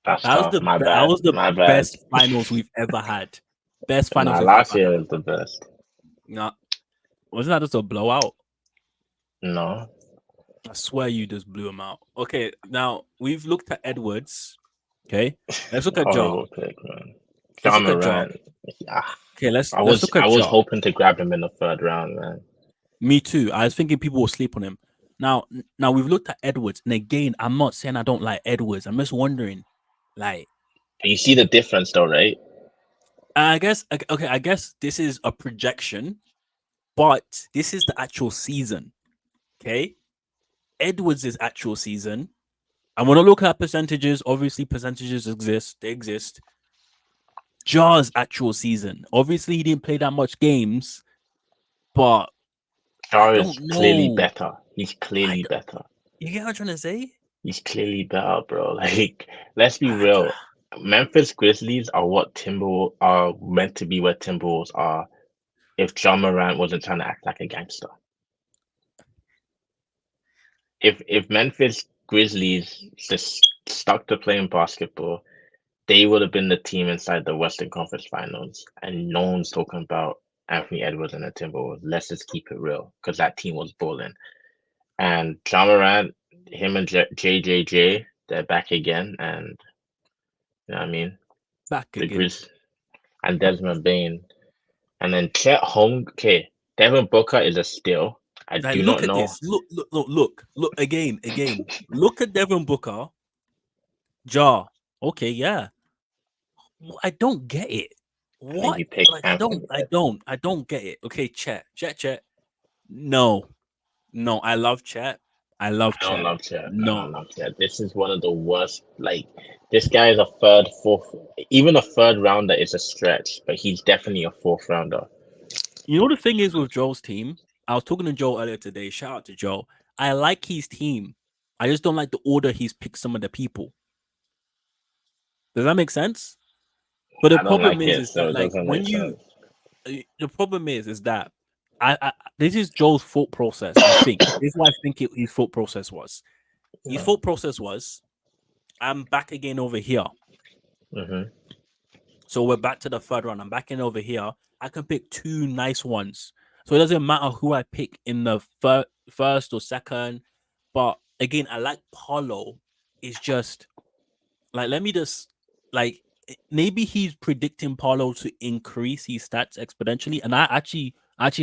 That's that was tough. the My that bad. was the My bad. best finals we've ever had. Best Nah, finals we've last ever year had. was the best. Nah, wasn't that just a blowout? No. I swear you just blew him out. Okay, now we've looked at Edwards. Okay, let's look at Jaw. Horrible pick, man. Let's John look at Jaw. Moran. Yeah, Okay, let's I let's was look I at was Jaw. hoping to grab him in the third round, man. Me too. I was thinking people will sleep on him. Now we've looked at Edwards, and again, I'm not saying I don't like Edwards. I'm just wondering, like, You see the difference, though, right? I guess okay. I guess this is a projection, but this is the actual season. Okay, Edwards' is actual season. I want to look at percentages. Obviously, percentages exist. They exist. Jaw's actual season. Obviously, he didn't play that much games, but I Char is don't clearly know. better. He's I clearly better. you get what I'm trying to say? He's clearly better, bro. Like, let's be I, real. Memphis Grizzlies are what Timberwolves are meant to be where Timberwolves are if John Morant wasn't trying to act like a gangster. If Memphis Grizzlies just stuck to playing basketball, they would have been the team inside the Western Conference Finals, and no one's talking about Anthony Edwards and the Timberwolves. Let's just keep it real, because that team was balling. And John Morant, him and JJJ, they're back again, and you know what I mean, back the again. Grizz and Desmond Bain, and then Chet Home. Okay, Devin Booker is a steal. I Like, do look not at know. this. Look again. Look at Devin Booker, Jaw. Okay, yeah. I don't get it. And then What? you pick Like, Anthony. I don't get it. Okay, Chet. No, no. I love Chet. I love I don't Chet. love Chet. I No. don't love Chet. This is one of the worst. Like, this guy is a third, fourth, even a third rounder is a stretch, but he's definitely a fourth rounder. You know the thing is with Joel's team. I was talking to Joel earlier today. Shout out to Joel. I like his team. I just don't like the order he's picked some of the people. Does that make sense? But the I don't problem like it, is so that it like doesn't when make you sense. the problem is that I this is Joel's thought process. I think this is what I think his thought process was. His Yeah. thought process was, I'm back again over here. Hmm. So we're back to the third round. I'm back in over here. I can pick two nice ones. So it doesn't matter who I pick in the first or second. But again, I like Paulo. It's just like let me just like maybe he's predicting Paulo to increase his stats exponentially, and I actually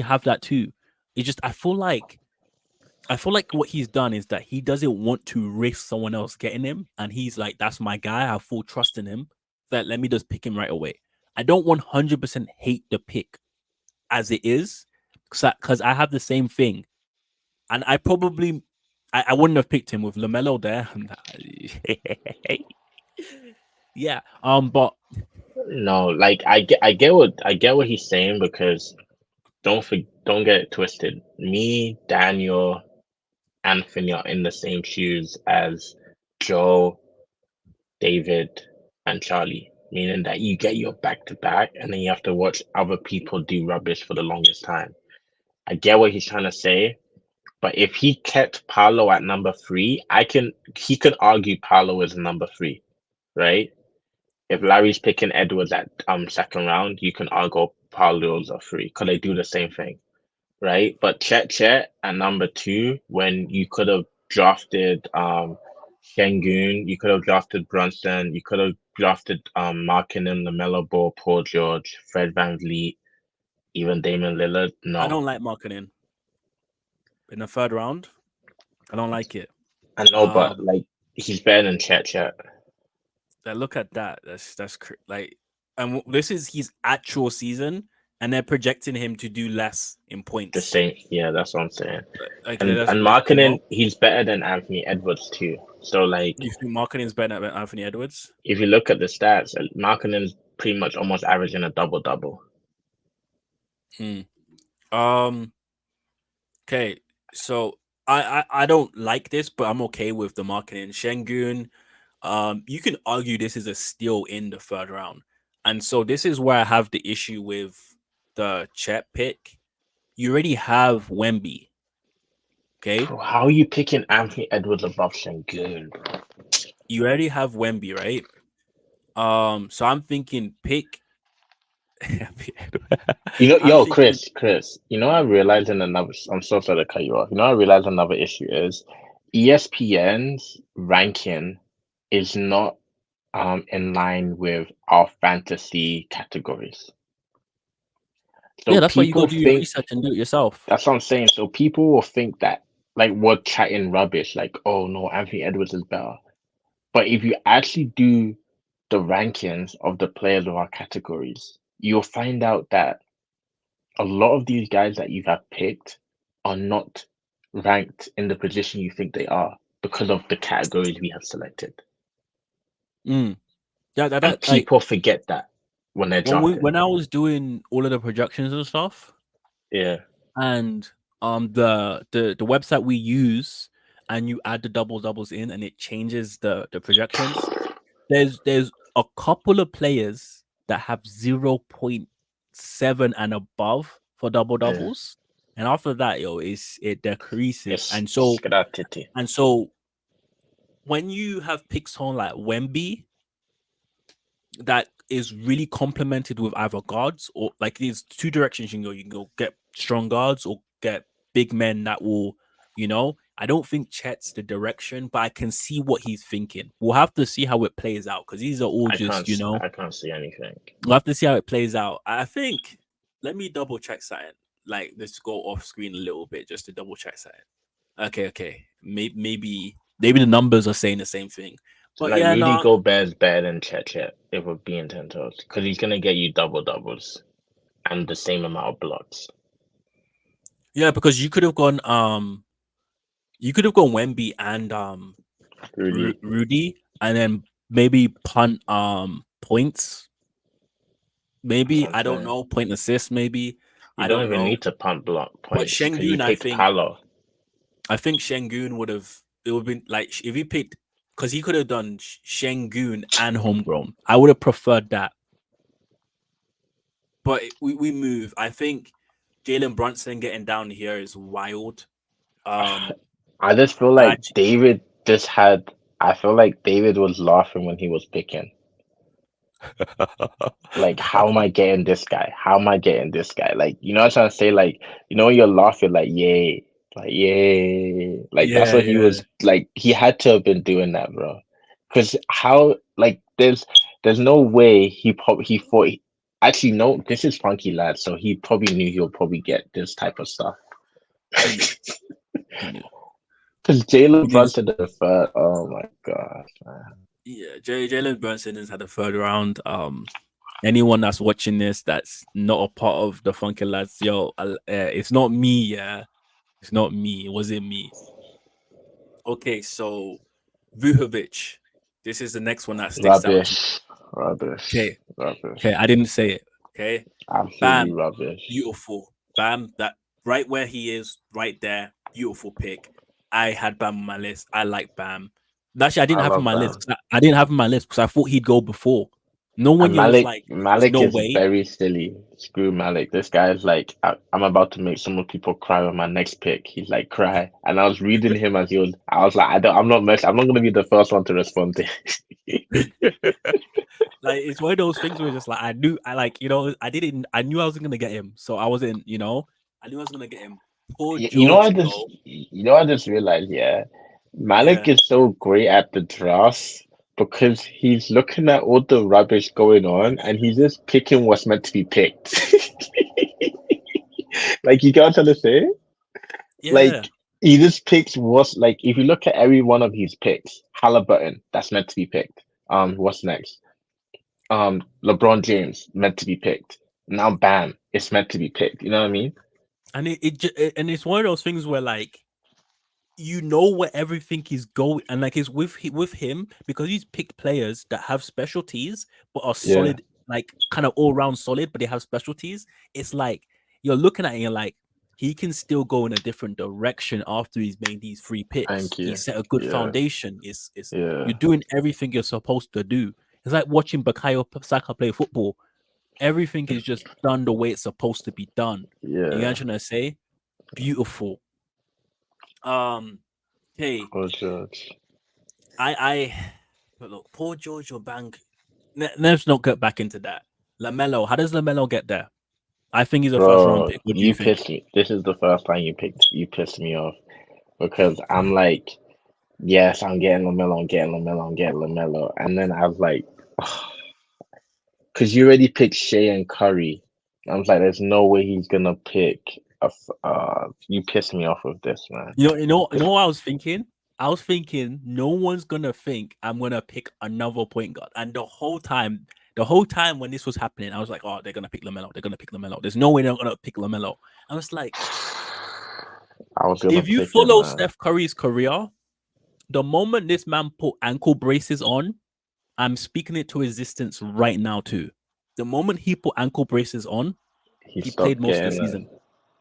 have that too. It's just I feel like what he's done is that he doesn't want to risk someone else getting him, and he's like, "That's my guy. I have full trust in him. That let me just pick him right away." I don't 100% hate the pick as it is, because I have the same thing, and I wouldn't have picked him with Lamelo there. Yeah. But No, like I get what he's saying because don't get it twisted. Me, Daniel, Anthony are in the same shoes as Joe, David, and Charlie, meaning that you get your back to back and then you have to watch other people do rubbish for the longest time. I get what he's trying to say, but if he kept Paolo at number three, he could argue Paolo is number three, right? If Larry's picking Edwards at second round, you can argue Paolo's a three because they do the same thing, right? But Chet at number two, when you could have drafted Şengün, you could have drafted Brunson, you could have drafted Markkanen, LaMelo Ball, Paul George, Fred VanVleet, even Damian Lillard. I No, don't like marketing in the third round. I don't like it. I know, but Um, like he's better than Chet. look at that. Like, and this is his actual season, and they're projecting him to do less in The points. same, yeah, that's what I'm saying. Like, And that's like you know, Markkanen, he's better than Anthony Edwards too. So like, you think marketing is better than Anthony Edwards? if you look at the stats, Markkanen's pretty much almost averaging a double double. Hmm. Um. Okay. So I don't like this, but I'm okay with the marketing. Shengun, you can argue this is a steal in the third round, and so this is where I have the issue with the Chet pick. You already have Wemby, okay? Bro, how are you picking Anthony Edwards above Şengün? You already have Wemby, right? So I'm thinking pick. I'm Yo, thinking, Chris, I realized I'm so sorry to cut you off. I realized another issue is ESPN's ranking is not in line with our fantasy categories. So yeah, that's why you go people do your think research and do it yourself. that's what I'm saying. So people will think that like we're chatting rubbish, like, oh no, Anthony Edwards is better. But if you actually do the rankings of the players of our categories, you'll find out that a lot of these guys that you have picked are not ranked in the position you think they are because of the categories we have selected. Mm. Yeah, And like people forget that when they're drafting. when I was doing all of the projections and stuff, Yeah, and the website we use, and you add the doubles in, and it changes the projections. There's a couple of players that have 0.7 and above for double yeah. doubles, and after that, it decreases, It's Skratiti. and so when you have picks on like Wemby that is really complemented with either guards or like these two directions you can go. You can go get strong guards or get big men that will, I don't think Chet's the direction, but I can see what he's thinking. We'll have to see how it plays out because these are all just, I can't see anything. we'll have to see how it plays out. I think, let me double check something. Like, let's go off screen a little bit just to double check something. Okay. Maybe the numbers are saying the same thing. So But like yeah, Rudy no, Gobert's better than Chet if we're being ten toes because he's gonna get you double doubles and the same amount of blocks. yeah, because you could have gone Wemby and Rudy, Rudy, and then maybe punt points. that's Maybe what I'm I don't saying. know, point assist. Maybe You I don't don't even know. need to punt block But points because you Shengun, picked Palo. I think Shengun would have. It would have been like if he picked because he could have done Shengun and homegrown. I would have preferred that. But we move. I think Jalen Brunson getting down here is wild. Um, I just feel I like David just had. I feel like David was laughing when he was picking. Like, how am I getting this guy? How am I getting this guy? Like, what I'm trying to say? Like, when you're laughing, like, yay. Like, that's yeah, what he yeah, was like. He had to have been doing that, bro. Because how, like, there's no way he thought, actually, no, this is Funky Lad, so he probably knew he'll probably get this type of stuff. he knew, he knew, Because he Jalen knew. Brunson the third, oh my gosh, man. Yeah, Jalen Brunson has had a third round. Anyone that's watching this that's not a part of the Funky Lads, it's not me. Yeah, it's not me. It wasn't me. Okay, so Vujovic. This is the next one that sticks out to me. Rubbish, rubbish, Okay, rubbish. okay, I didn't say it. Okay, Absolutely bam, rubbish. beautiful. Bam, that right where he is, right there, beautiful pick. I had Bam on my list. I like Bam. Actually, I I didn't have him on love my list. Bam. I didn't have him on my list because I thought he'd go before. No one And here was like, "There's Malik no is way." very silly. Screw Malik. This guy's like, I'm about to make some people cry on my next pick. He's like, cry. And I was reading him as he was. I was like, I'm not gonna be the first one to respond to. Like it's one of those things where just like I knew I like I didn't I knew I wasn't gonna get him, so I wasn't I knew I was gonna get him. Poor George though. I just realized, yeah, Malik Yeah, is so great at the drafts because he's looking at all the rubbish going on and he's just picking what's meant to be picked. Like you got to say, yeah, like he just picks what's like if you look at every one of his picks, Halliburton, that's meant to be picked. What's next? LeBron James, meant to be picked. Now Bam, it's meant to be picked. You know what I mean? and and it's one of those things where like you know where everything is going, and like it's with him because he's picked players that have specialties but are Yeah. solid, like kind of all round solid, but they have specialties. It's like you're looking at it and you're like, he can still go in a different direction after he's made these three picks. Thank He you. set a good Yeah, foundation. It's yeah, you're doing everything you're supposed to do. It's like watching Bakayo Saka play football. Everything is just done the way it's supposed to be done. You know yeah. what I'm trying to say? Beautiful. Um, hey, Oh, George. but look, poor George Bank. Let's not get back into that. Lamelo, how does Lamelo get there? I think he's a first round Bro, pick. What do you you think? pissed me. This is the first time you pissed me off because I'm like, yes, I'm getting Lamelo, I'm getting Lamelo, I'm getting Lamelo, and then I was like, because you already picked Shea and Curry. I was like, there's no way he's gonna pick you pissed me off with this, man. You know what I was thinking? I was thinking no one's gonna think I'm gonna pick another point guard. And the whole time when this was happening, I was like, oh, they're gonna pick Lamelo. They're gonna pick Lamelo. There's no way they're gonna pick Lamelo. I was like, I was gonna if you pick him, follow man. Steph Curry's career, the moment this man put ankle braces on, I'm speaking it to existence right now too. The moment he put ankle braces on, He he played stopped most of the getting it. season.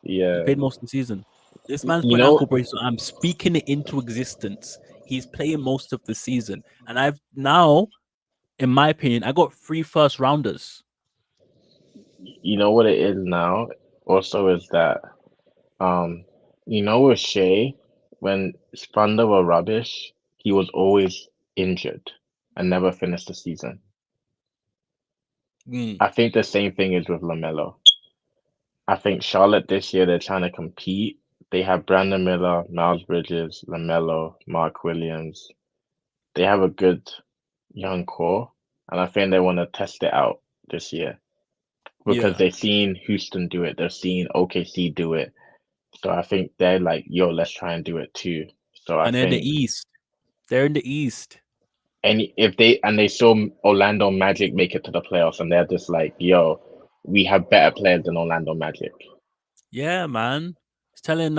He Yeah, played most of the season. This man's you putting know, ankle braces on. I'm speaking it into existence. He's playing most of the season. And I've now, in my opinion, I got 3 first rounders. you know what it is now. Also, is that um, with Shea, when Spanda were rubbish, he was always injured and never finished the season. Mm, I think the same thing is with Lamelo. I think Charlotte this year they're trying to compete. They have Brandon Miller, Miles Bridges, LaMelo, Mark Williams. They have a good young core, and I think they want to test it out this year because yeah. they've seen Houston do it. They're seeing OKC do it. So I think they're like, yo, let's try and do it too. So I And they're in the think East. They're in the East. any if they saw Orlando Magic make it to the playoffs and they're just like, yo, we have better players than Orlando Magic. Yeah, man. He's telling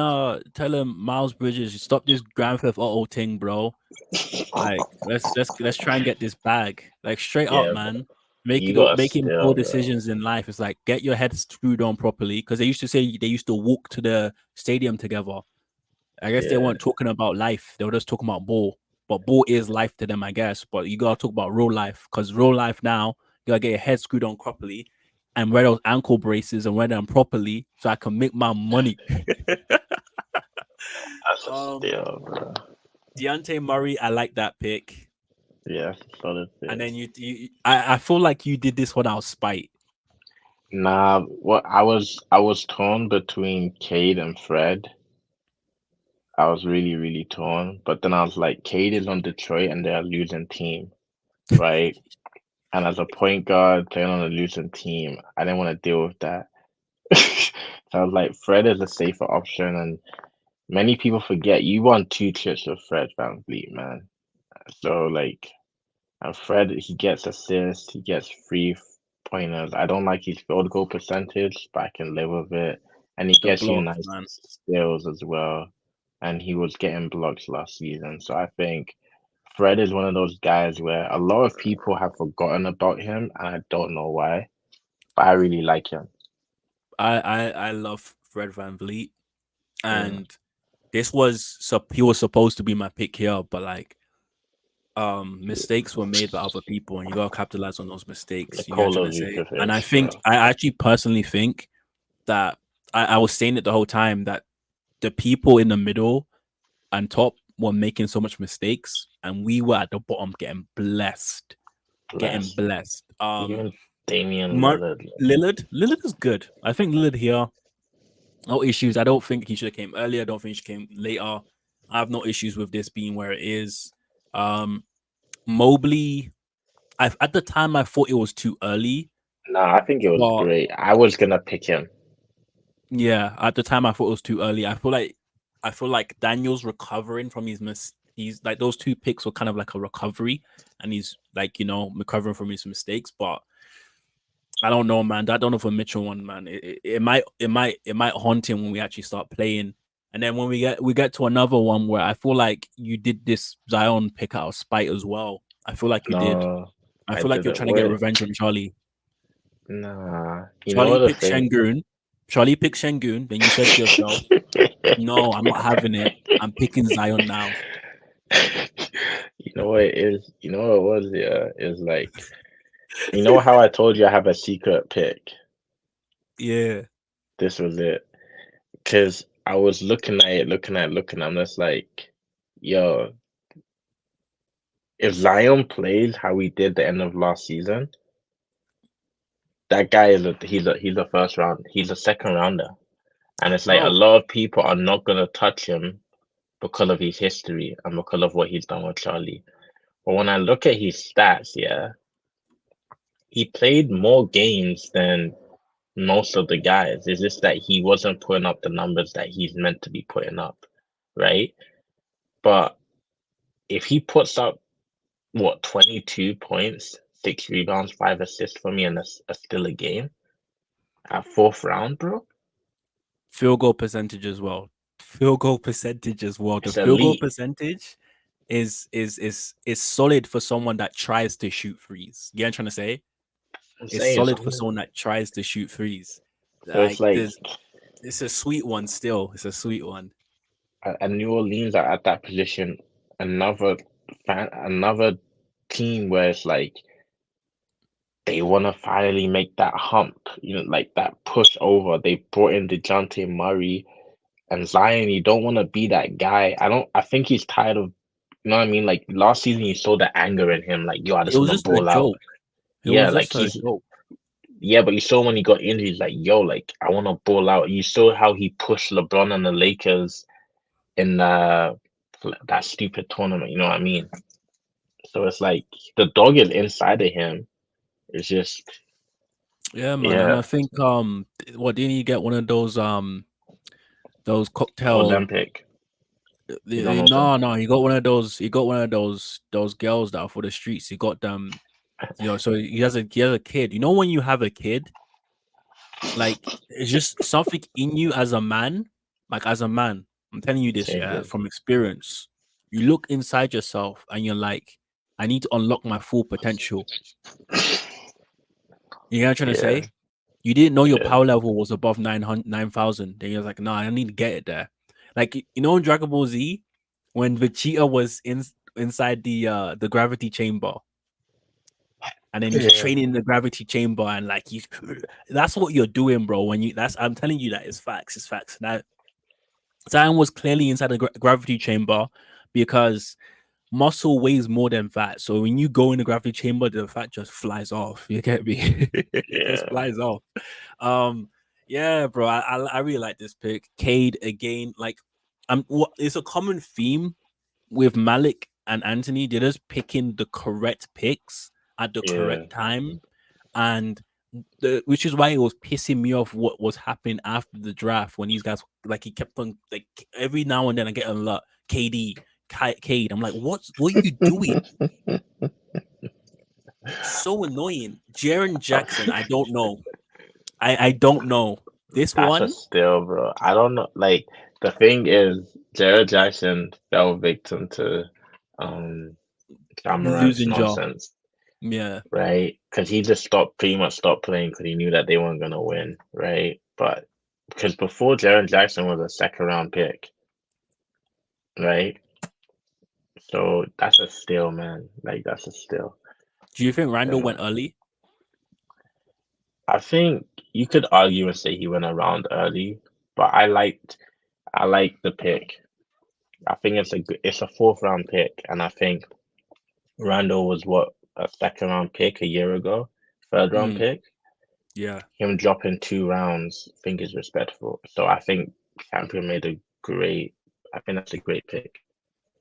Miles Bridges, you stop this Grand Theft Auto thing, bro. Like, let's try and get this bag. Like straight up, Yeah, man. you got to Making still, poor bro. decisions in life. It's like get your head screwed on properly. Because they used to say they used to walk to the stadium together. I guess they Yeah, weren't talking about life. They were just talking about ball. But ball is life to them, I guess. But you gotta talk about real life. Because real life now, you gotta get your head screwed on properly and wear those ankle braces and wear them properly so I can make my money. that's a um steal, bro. Deontay Murray, I like that pick. Yeah, solid And pick. then I feel like you did this one out of spite. Nah, what I was torn between Cade and Fred. I was really, really torn. But then I was like, Cade is on Detroit and they're a losing team, right? And as a point guard playing on a losing team, I didn't want to deal with that. So I was like, Fred is a safer option, and many people forget you won 2 trips with Fred VanVleet, man. So like, and Fred, he gets assists, he gets pointers. I don't like his field goal percentage, but I can live with it. And he The gets you blocks, nice man. steals as well. And he was getting blocks last season. So I think Fred is one of those guys where a lot of people have forgotten about him, and I don't know why, but I really like him. I love Fred Van Vliet. Yeah. And he was supposed to be my pick here, but like mistakes were made by other people and you gotta capitalize on those mistakes. You know what I'm trying Nikola to say? And Vucevic, bro. I actually personally think that I was saying it the whole time that the people in the middle and top were making so much mistakes and we were at the bottom getting blessed. Getting Bless. blessed. Even Damian Mar- Lillard. Lillard is good. I think Lillard here, no issues. I don't think he should have came earlier. I don't think he should have came later. I have no issues with this being where it is. Um, Mobley, at the time I thought it was too early, Nah, I think it was but great. I was gonna pick him. yeah, at the time I thought it was too early. I feel like Daniel's recovering from his he's like those 2 picks were kind of like a recovery, and he's like recovering from his mistakes. But I don't know, man. That Donovan Mitchell one, man. It might haunt him when we actually start playing. And then when we get to another one where I feel like you did this Zion pick out of spite as well. I feel like you did. No, I I feel like you're didn't. trying to get What? revenge on Charlie. Nah. You know Charlie what the picked thing? Shengun. Charlie picked Shengun. Then you said to yourself, "No, I'm not having it. I'm picking Zion now." You know what it is? You know what it was? Yeah, it's like you know how I told you I have a secret pick. Yeah. This was it. Cause I was looking at it, looking. I'm just like, yo, if Zion plays how he did the end of last season, that guy is he's a first round, he's a second rounder, and it's like a Bro, lot of people are not gonna touch him because of his history and because of what he's done with Charlie. But when I look at his stats, yeah, he played more games than most of the guys. It's just that he wasn't putting up the numbers that he's meant to be putting up, right? But if he puts up what 22 points, 6 rebounds, 5 assists for me, and a still a game at fourth round, bro, field goal percentage as well. Field goal percentage as well. The it's field goal elite. percentage is solid for someone that tries to shoot threes. You know what I'm trying to say? I'm It's saying solid for something. someone that tries to shoot threes. So it's Like like there's it's a sweet one still. It's a sweet one. and New Orleans are at that position. Another another team where it's like they want to finally make that hump, like that push over. They brought in DeJounte Murray and Zion. You don't want to be that guy. I think he's tired of, you know what I mean? Like last season, you saw the anger in him. Like, yo, I It just was want to just a ball out. joke. It Yeah, was like just a joke. yeah, but you saw when he got injured, he's like, yo, like, I want to ball out. You saw how he pushed LeBron and the Lakers in that stupid tournament. You know what I mean? So it's like the dog is inside of him. It's just, Yeah, man. And yeah, I think what didn't you get one of those cocktail Olympic. He's on no, Olympic. no, he got one of those girls that are for the streets. He got them, so he has a kid. You know when you have a kid, like it's just something in you as a man, like as a man. I'm telling you this, yeah, Changes. from experience. You look inside yourself and you're like, I need to unlock my full potential. You know what I'm trying to Yeah, say? You didn't know your yeah. power level was above 900, 9,000. Then you're like, no, I need to get it there. Like in Dragon Ball Z, when Vegeta was inside the gravity chamber, and then he's Yeah. training in the gravity chamber, and like he's that's what you're doing, bro. When you that's I'm telling you that it's facts, it's facts. Now Zion was clearly inside the gravity chamber because muscle weighs more than fat. So when you go in the gravity chamber, the fat just flies off. You get me? It just Yeah. flies off. Um, yeah, bro. I really like this pick. Cade again. Like, it's a common theme with Malik and Anthony. They're just picking the correct picks at the Yeah. correct time, and which is why it was pissing me off what was happening after the draft when these guys like he kept on like every now and then I get a lot KD Cade. I'm like, what are you doing? So annoying. Jaron Jackson, I don't know. I don't know. This That's a one steal, bro. I don't know. Like the thing is, Jared Jackson fell victim to um Cameron's losing jaw. nonsense, Yeah. right? Because he just pretty much stopped playing because he knew that they weren't gonna win, right? But because before Jared Jackson was a second round pick, right? So that's a steal, man. Like that's a steal. Do you think Randall Yeah. went early? I think you could argue and say he went around early, but I liked the pick. I think it's a fourth round pick, and I think Randall was what a second round pick a year ago, third round Mm, pick. yeah. Him dropping 2 rounds, I think is respectful. So I think Champion made a great. I think that's a great pick.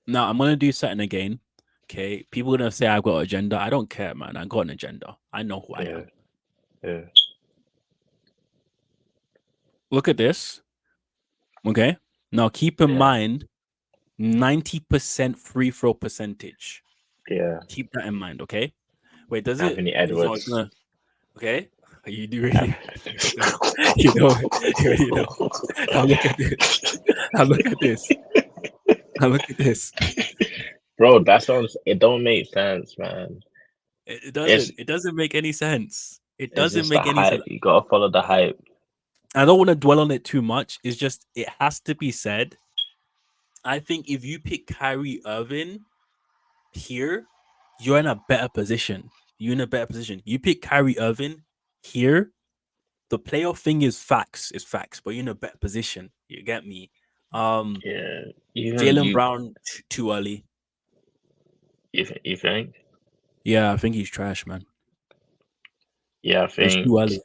Now I'm gonna do something again. Okay. People are gonna say I've got an agenda. I don't care, man. I got an agenda. I know who I Yeah, am. yeah, Look at this. Okay. Now keep in yeah, mind 90% free throw percentage. yeah. Keep that in mind, okay? Wait, does it? Anthony So it's Edwards. gonna. Okay, you do really, you know, you know. Now look at this. Now look at this. Now look at this. Bro, that sounds. It don't make sense, man. It It's doesn't. It doesn't make any sense. It it's doesn't just the make any sense. hype. You gotta follow the hype. I don't want to dwell on it too much. It's just it has to be said. I think if you pick Kyrie Irving here, you're in a better position. You're in a better position. You pick Kyrie Irving here, the playoff thing is facts, but you're in a better position. You get me? Um, Yeah, even Jalen Brown too early. you think? Yeah, I think he's trash, man. Yeah, I It's think too early.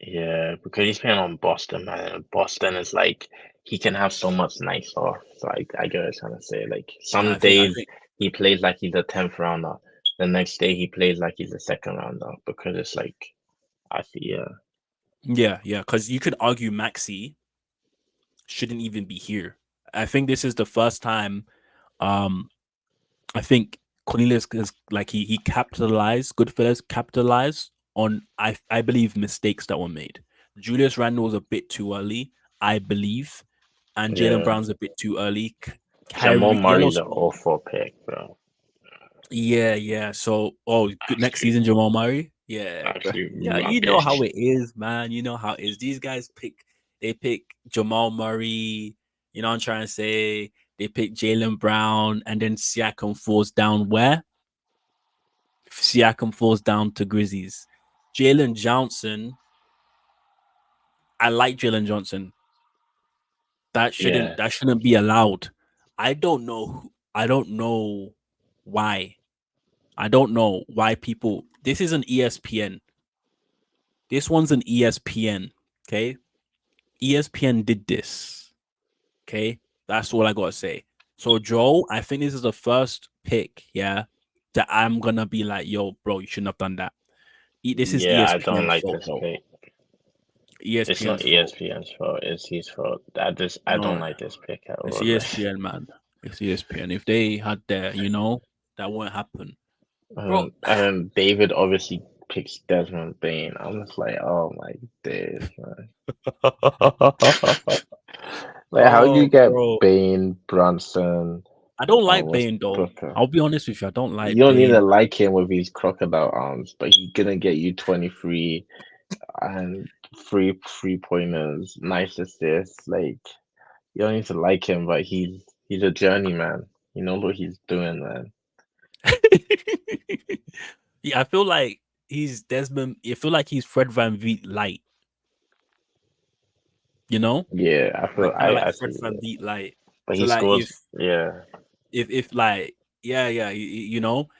yeah, because he's playing on Boston, man. And Boston is like he can have so much nice off. So I get what I'm trying to say. Like Yeah, some I days think he plays like he's a 10th rounder. The next day he plays like he's a second rounder because it's like I see yeah. yeah, because you could argue Maxi shouldn't even be here. I think this is the first time. Um, I think Cornelius is like he capitalized. Goodfellas capitalized on I believe mistakes that were made. Julius Randle was a bit too early, I believe, and Jalen Yeah. Brown's a bit too early. Jamal Kyrie Murray's an Yellowstone. 0-4 pick, bro. Yeah. So, good next Absolute season, Jamal Murray. Yeah, bro. absolute Yeah, you know how rubbish. it is, man. You know how it is. These guys they pick Jamal Murray. You know what I'm trying to say? They pick Jalen Brown, and then Siakam falls down where? Siakam falls down to Grizzlies. Jalen Johnson, I like Jalen Johnson. Yeah. That shouldn't be allowed. I don't know why. I don't know why people. This is an ESPN. This one's an ESPN. Okay, ESPN did this. Okay, that's all I gotta say. So Joe, I think this is the first pick. Yeah, that I'm gonna be like, yo, bro, you shouldn't have done that. This is Yeah, I don't ESPN's like fault, this bro. pick. It's not ESPN's fault. ESPN's fault. It's his fault. I don't No, like this pick at it's all. Like, ESPN, man. It's ESPN. If they had their, that won't happen, bro. and David obviously picks Desmond Bain. I'm just like, oh my days, man. Like, how do you Oh, get bro. Bain, Brunson, I don't like what's Bane though. Booker? I'll be honest with you. I don't You like don't need to Bane. like him with his crocodile arms, but he gonna get you 23 and three pointers, nice assists. Like, you don't need to like him, but he's a journeyman. He knows what he's doing, man. Yeah, I feel like he's Desmond. I feel like he's Fred Van Vliet light. You know, Yeah, like kind of like I Fred see Van it. Vliet light. But So he like scores, yeah, if like yeah,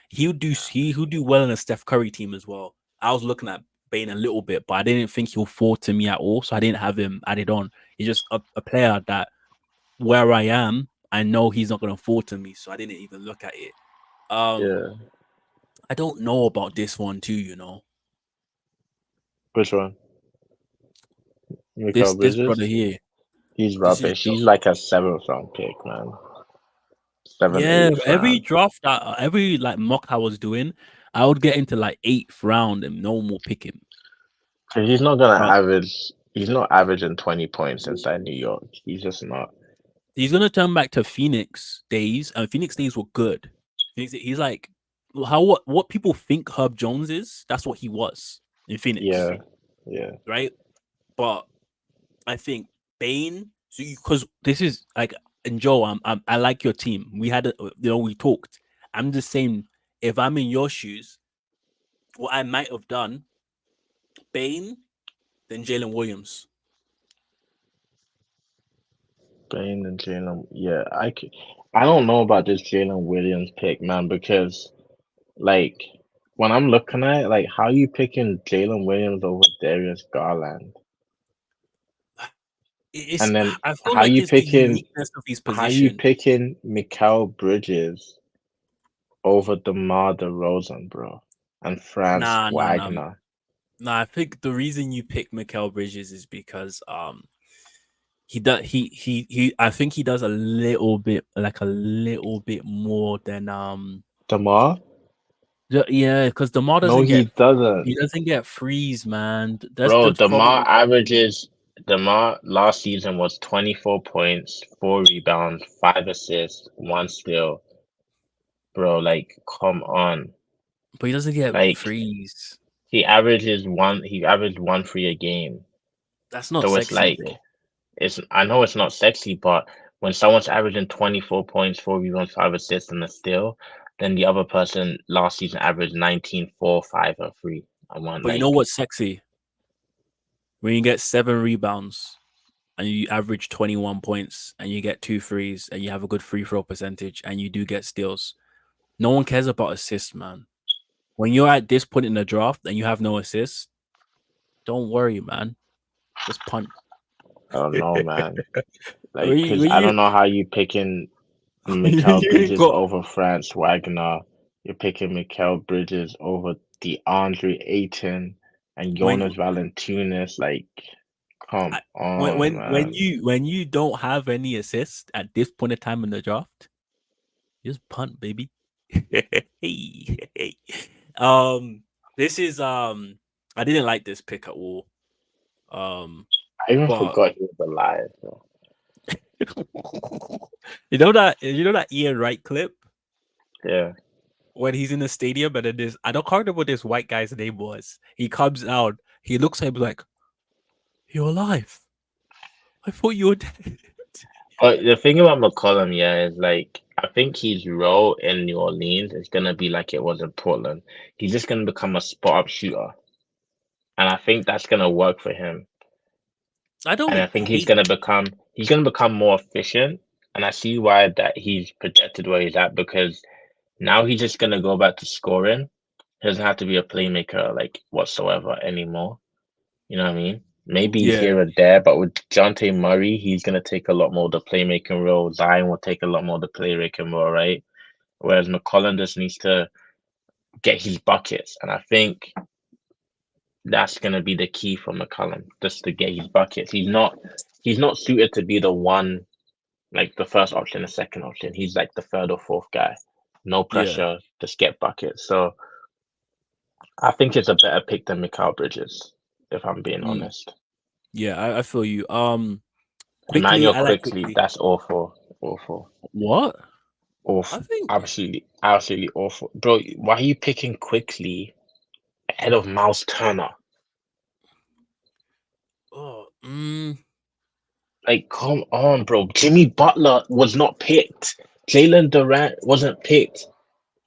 he'll do well in a Steph Curry team as well. I was looking at Bane a little bit, but I didn't think he'll fall to me at all, so I didn't have him added on. He's just a player that where I am, I know he's not gonna fall to me, so I didn't even look at it. Um, yeah. I don't know about this one too. Which one? Mikael This brother Bridges? here. He's This is rubbish. He's like a seventh round pick, man. Seventh, yeah. eighth Every round. draft that every like mock I was doing, I would get into like eighth round and no more pick him. Cause he's not gonna But average. He's not averaging 20 points inside New York. He's just not. he's gonna turn back to Phoenix days, and Phoenix days were good. He's like how what people think Herb Jones is. That's what he was in Phoenix, Yeah, yeah, right? But I think Bane. So because this is like, and Joe, I like your team. We had we talked. I'm just saying, if I'm in your shoes, what I might have done, Bane, then Jalen Williams. Bane and Jalen. Yeah, I don't know about this Jalen Williams pick, man, because like when I'm looking at it, like how you picking Jalen Williams over Darius Garland, It's and then I feel how like you it's the picking uniqueness of his how you position. picking Mikal Bridges over DeMar DeRozan, bro, and Franz Nah. Wagner. Nah, I think the reason you pick Mikael Bridges is because he does he I think he does a little bit like a little bit more than DeMar? yeah, because Demar No, doesn't he get doesn't. he doesn't get freeze, man. That's Bro, the problem. DeMar last season was 24 points, 4 rebounds, 5 assists, 1 steal. Bro, like, come on. But he doesn't get Like, freeze. he averaged 1 3 a game. That's not So it's sexy, like bro. it's I know it's not sexy, but when someone's averaging 24 points, 4 rebounds, 5 assists, and a steal, then the other person last season averaged 19, 4, 5, and 3. I want But you know like what's sexy? When you get 7 rebounds and you average 21 points and you get two threes and you have a good free throw percentage and you do get steals. No one cares about assists, man. When you're at this point in the draft and you have no assists, don't worry, man. Just punt. I don't know, man. when Like, you, cause when I you, don't know how you picking Mikal you ain't Bridges got over France Wagner. You're picking Mikal Bridges over DeAndre Ayton and when Jonas Valanciunas. Like, come I, on, man. when you don't have any assists at this point in time in the draft, just punt, baby. Hey. Um, this is I didn't like this pick at all. Um, I even but forgot he was alive. Bro. you know that Ian Wright clip Yeah. when he's in the stadium and then this I don't remember what this white guy's name was. He comes out, he looks at him like, "You're alive. I thought you were dead." But the thing about McCollum, yeah, is like I think his role in New Orleans is gonna be like it was in Portland. He's just gonna become a spot up shooter, and I think that's gonna work for him. I And I don't think hate. he's gonna become more efficient. And I see why that he's projected where he's at because now he's just gonna go back to scoring. He doesn't have to be a playmaker like whatsoever anymore. You know what I mean? Maybe Yeah, here or there, but with Jonte Murray, he's gonna take a lot more of the playmaking role. Zion will take a lot more of the playmaking role, right? Whereas McCollum just needs to get his buckets, and I think that's gonna be the key for McCollum, just to get his buckets. He's not suited to be the one like the first option, the second option. He's like the third or fourth guy. No yeah, pressure, just get buckets. So I think it's a better pick than Mikal Bridges, if I'm being mm, honest. yeah. I feel you. Quickly, Emmanuel I like quickly, quickly. that's awful. Awful. What? I Awful. think. Absolutely, absolutely awful. Bro, why are you picking quickly ahead of Miles Turner? Oh, Like, come on, bro. Jimmy Butler was not picked. Jalen Durant wasn't picked.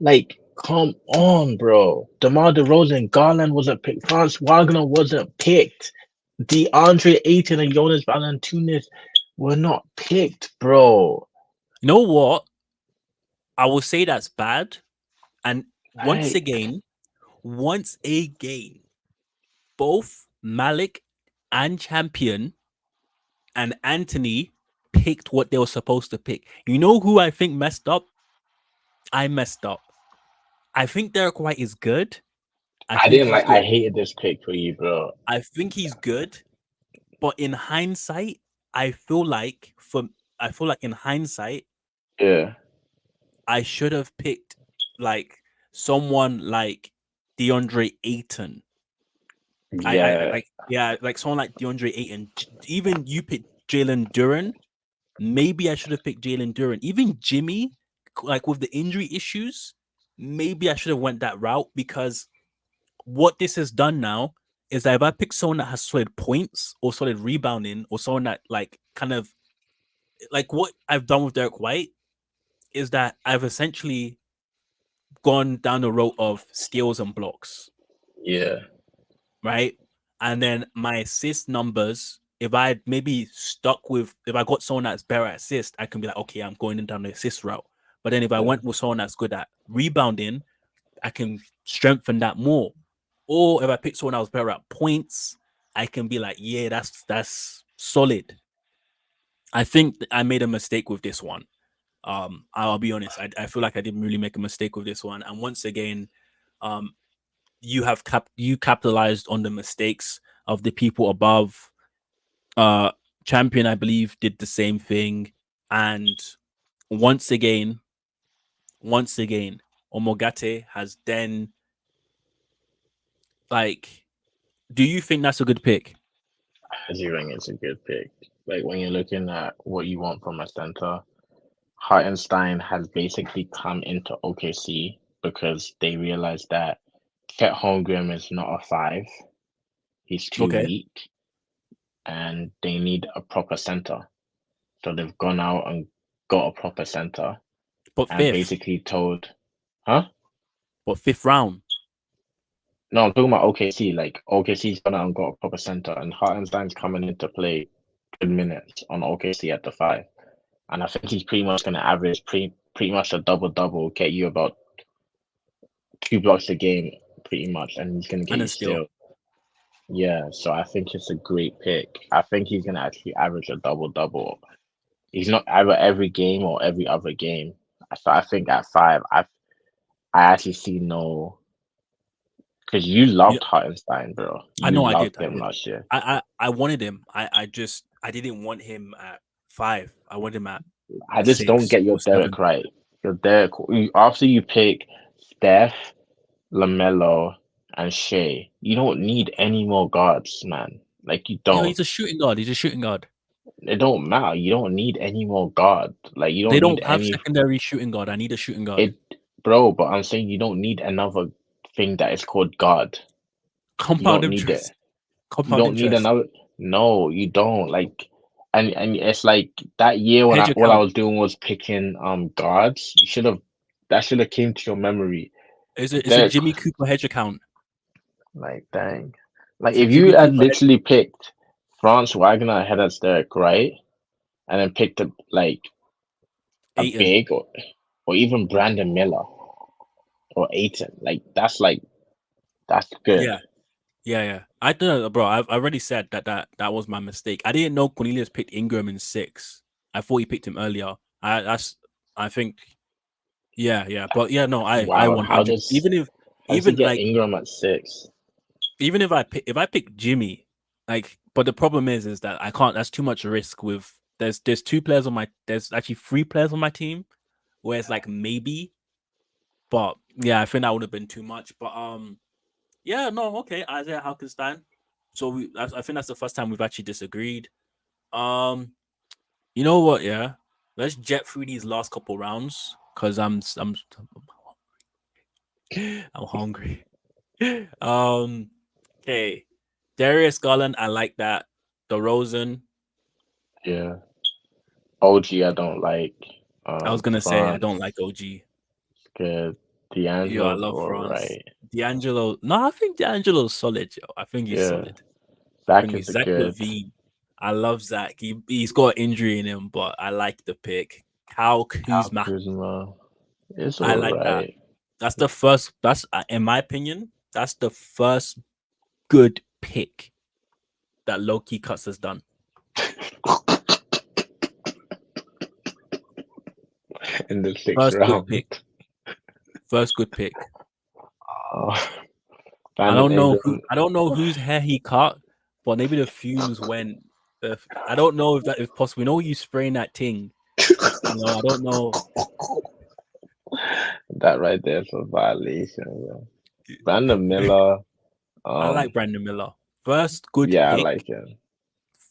Like, come on, bro. DeMar DeRozan, Garland wasn't picked. Franz Wagner wasn't picked. DeAndre Ayton and Jonas Valanciunas were not picked, bro. you know what? I will say that's bad. And Like, once again, both Malik and Champion and Anthony picked what they were supposed to pick. You know who I think messed up? I messed up. I think Derek White is good. I I think didn't he's like. I good. hated this pick for you, bro. I think he's good. But in hindsight, I feel like for I feel like in hindsight, Yeah, I should have picked like someone like DeAndre Ayton. I yeah, like yeah, like someone like DeAndre Ayton. Even you picked Jalen Duran. Maybe I should have picked Jalen Duran. Even Jimmy, like with the injury issues, maybe I should have went that route because what this has done now is that if I pick someone that has solid points or solid rebounding or someone that like kind of like what I've done with Derek White is that I've essentially gone down the road of steals and blocks, yeah, right? And then my assist numbers, if I maybe stuck with, if I got someone that's better at assist, I can be like, okay, I'm going down the assist route. But then if I yeah, went with someone that's good at rebounding, I can strengthen that more. Or if I pick someone else better at points, I can be like, yeah, that's solid. I think I made a mistake with this one. I'll be honest. I feel like I didn't really make a mistake with this one. And once again, um, you capitalized on the mistakes of the people above. Uh, Champion, I believe, did the same thing. And once again, once again, Omogate has then like. Do you think that's a good pick? I do think it's a good pick. Like when you're looking at what you want from a center, Hartenstein has basically come into OKC because they realized that Chet Holmgren is not a five. He's too Okay. weak. and they need a proper center. So they've gone out and got a proper center But and fifth, basically told, huh? but fifth round. No, I'm talking about OKC. Like OKC's gone out and got a proper center, and Hartenstein's coming in to play good minutes on OKC at the five. And I think he's pretty much going to average pretty much a double double, get you about 2 blocks a game, pretty much, and he's going to get And you then still. still. Yeah, so I think it's a great pick. I think he's going to actually average a double double. He's not either every game or every other game. So I think at five, I actually see no, because you Yeah, loved Hartenstein, bro. I You know I did. loved I him did. last year. I wanted him. I just I didn't want him at 5. I wanted him at I just don't 6 get your or Derek 7. right. Your Derek, after you pick Steph, LaMelo, and Shea, you don't need any more guards, man. Like you Yo, don't. he's a shooting guard. He's a shooting guard. It don't matter. You don't need any more guard. Like you They don't need don't have any secondary shooting guard. I need a shooting guard. it, bro. But I'm saying you don't need another thing that is called guard. You Compound don't need it. interest. You Compound don't need interest. another. No, you don't. Like, and it's like that year when Hedge I all I account. was doing was picking guards. You should have that should have came to your memory. It's a Derek, Jimmy Cooper hedge account. like dang, like It's a if you Jimmy had Cooper hedge. literally picked Franz Wagner ahead of Derek, right, and then picked a like a Aiton. big or even Brandon Miller or Aiton, like that's good. Yeah. Yeah, yeah. I don't know, bro. I've already said that was my mistake. I didn't know Cornelius picked Ingram in 6. I thought he picked him earlier. I think yeah, yeah. But yeah, no, I Wow, 100 how does he even get like Ingram at 6? even if I pick Jimmy, like but the problem is that I can't that's too much risk with there's 2 players on my there's actually 3 players on my team where it's like maybe, but yeah, I think that would have been too much. But yeah, no, okay, Isaiah Hartenstein. So I think that's the first time we've actually disagreed. Um, you know what? Yeah, let's jet through these last couple rounds because I'm hungry. Okay, Darius Garland, I like that. DeRozan, Yeah, OG, I don't like. I was gonna say I don't France, like OG. good. Yo, I D'Angelo's love all France. right. D'Angelo, no, I think D'Angelo's solid. Yo, I think he's Yeah, solid. I Zach think is he's a Zach good. Levine. I love Zach. He's got an injury in him, but I like the pick. Kyle Kyle Kuzma. Kuzma is I all like that. right. That's the first. That's in my opinion. That's the first good pick that low key cuts has done. In the sixth First good pick. round. First good pick. Oh, Brandon Ingram. I don't know whose hair he cut, but maybe the fumes went. I don't know if that is possible. You know, you spraying that thing. You know, I don't know. That right there is a violation. Bro. Brandon Miller. I like Brandon Miller. First good Yeah, I pick. like him.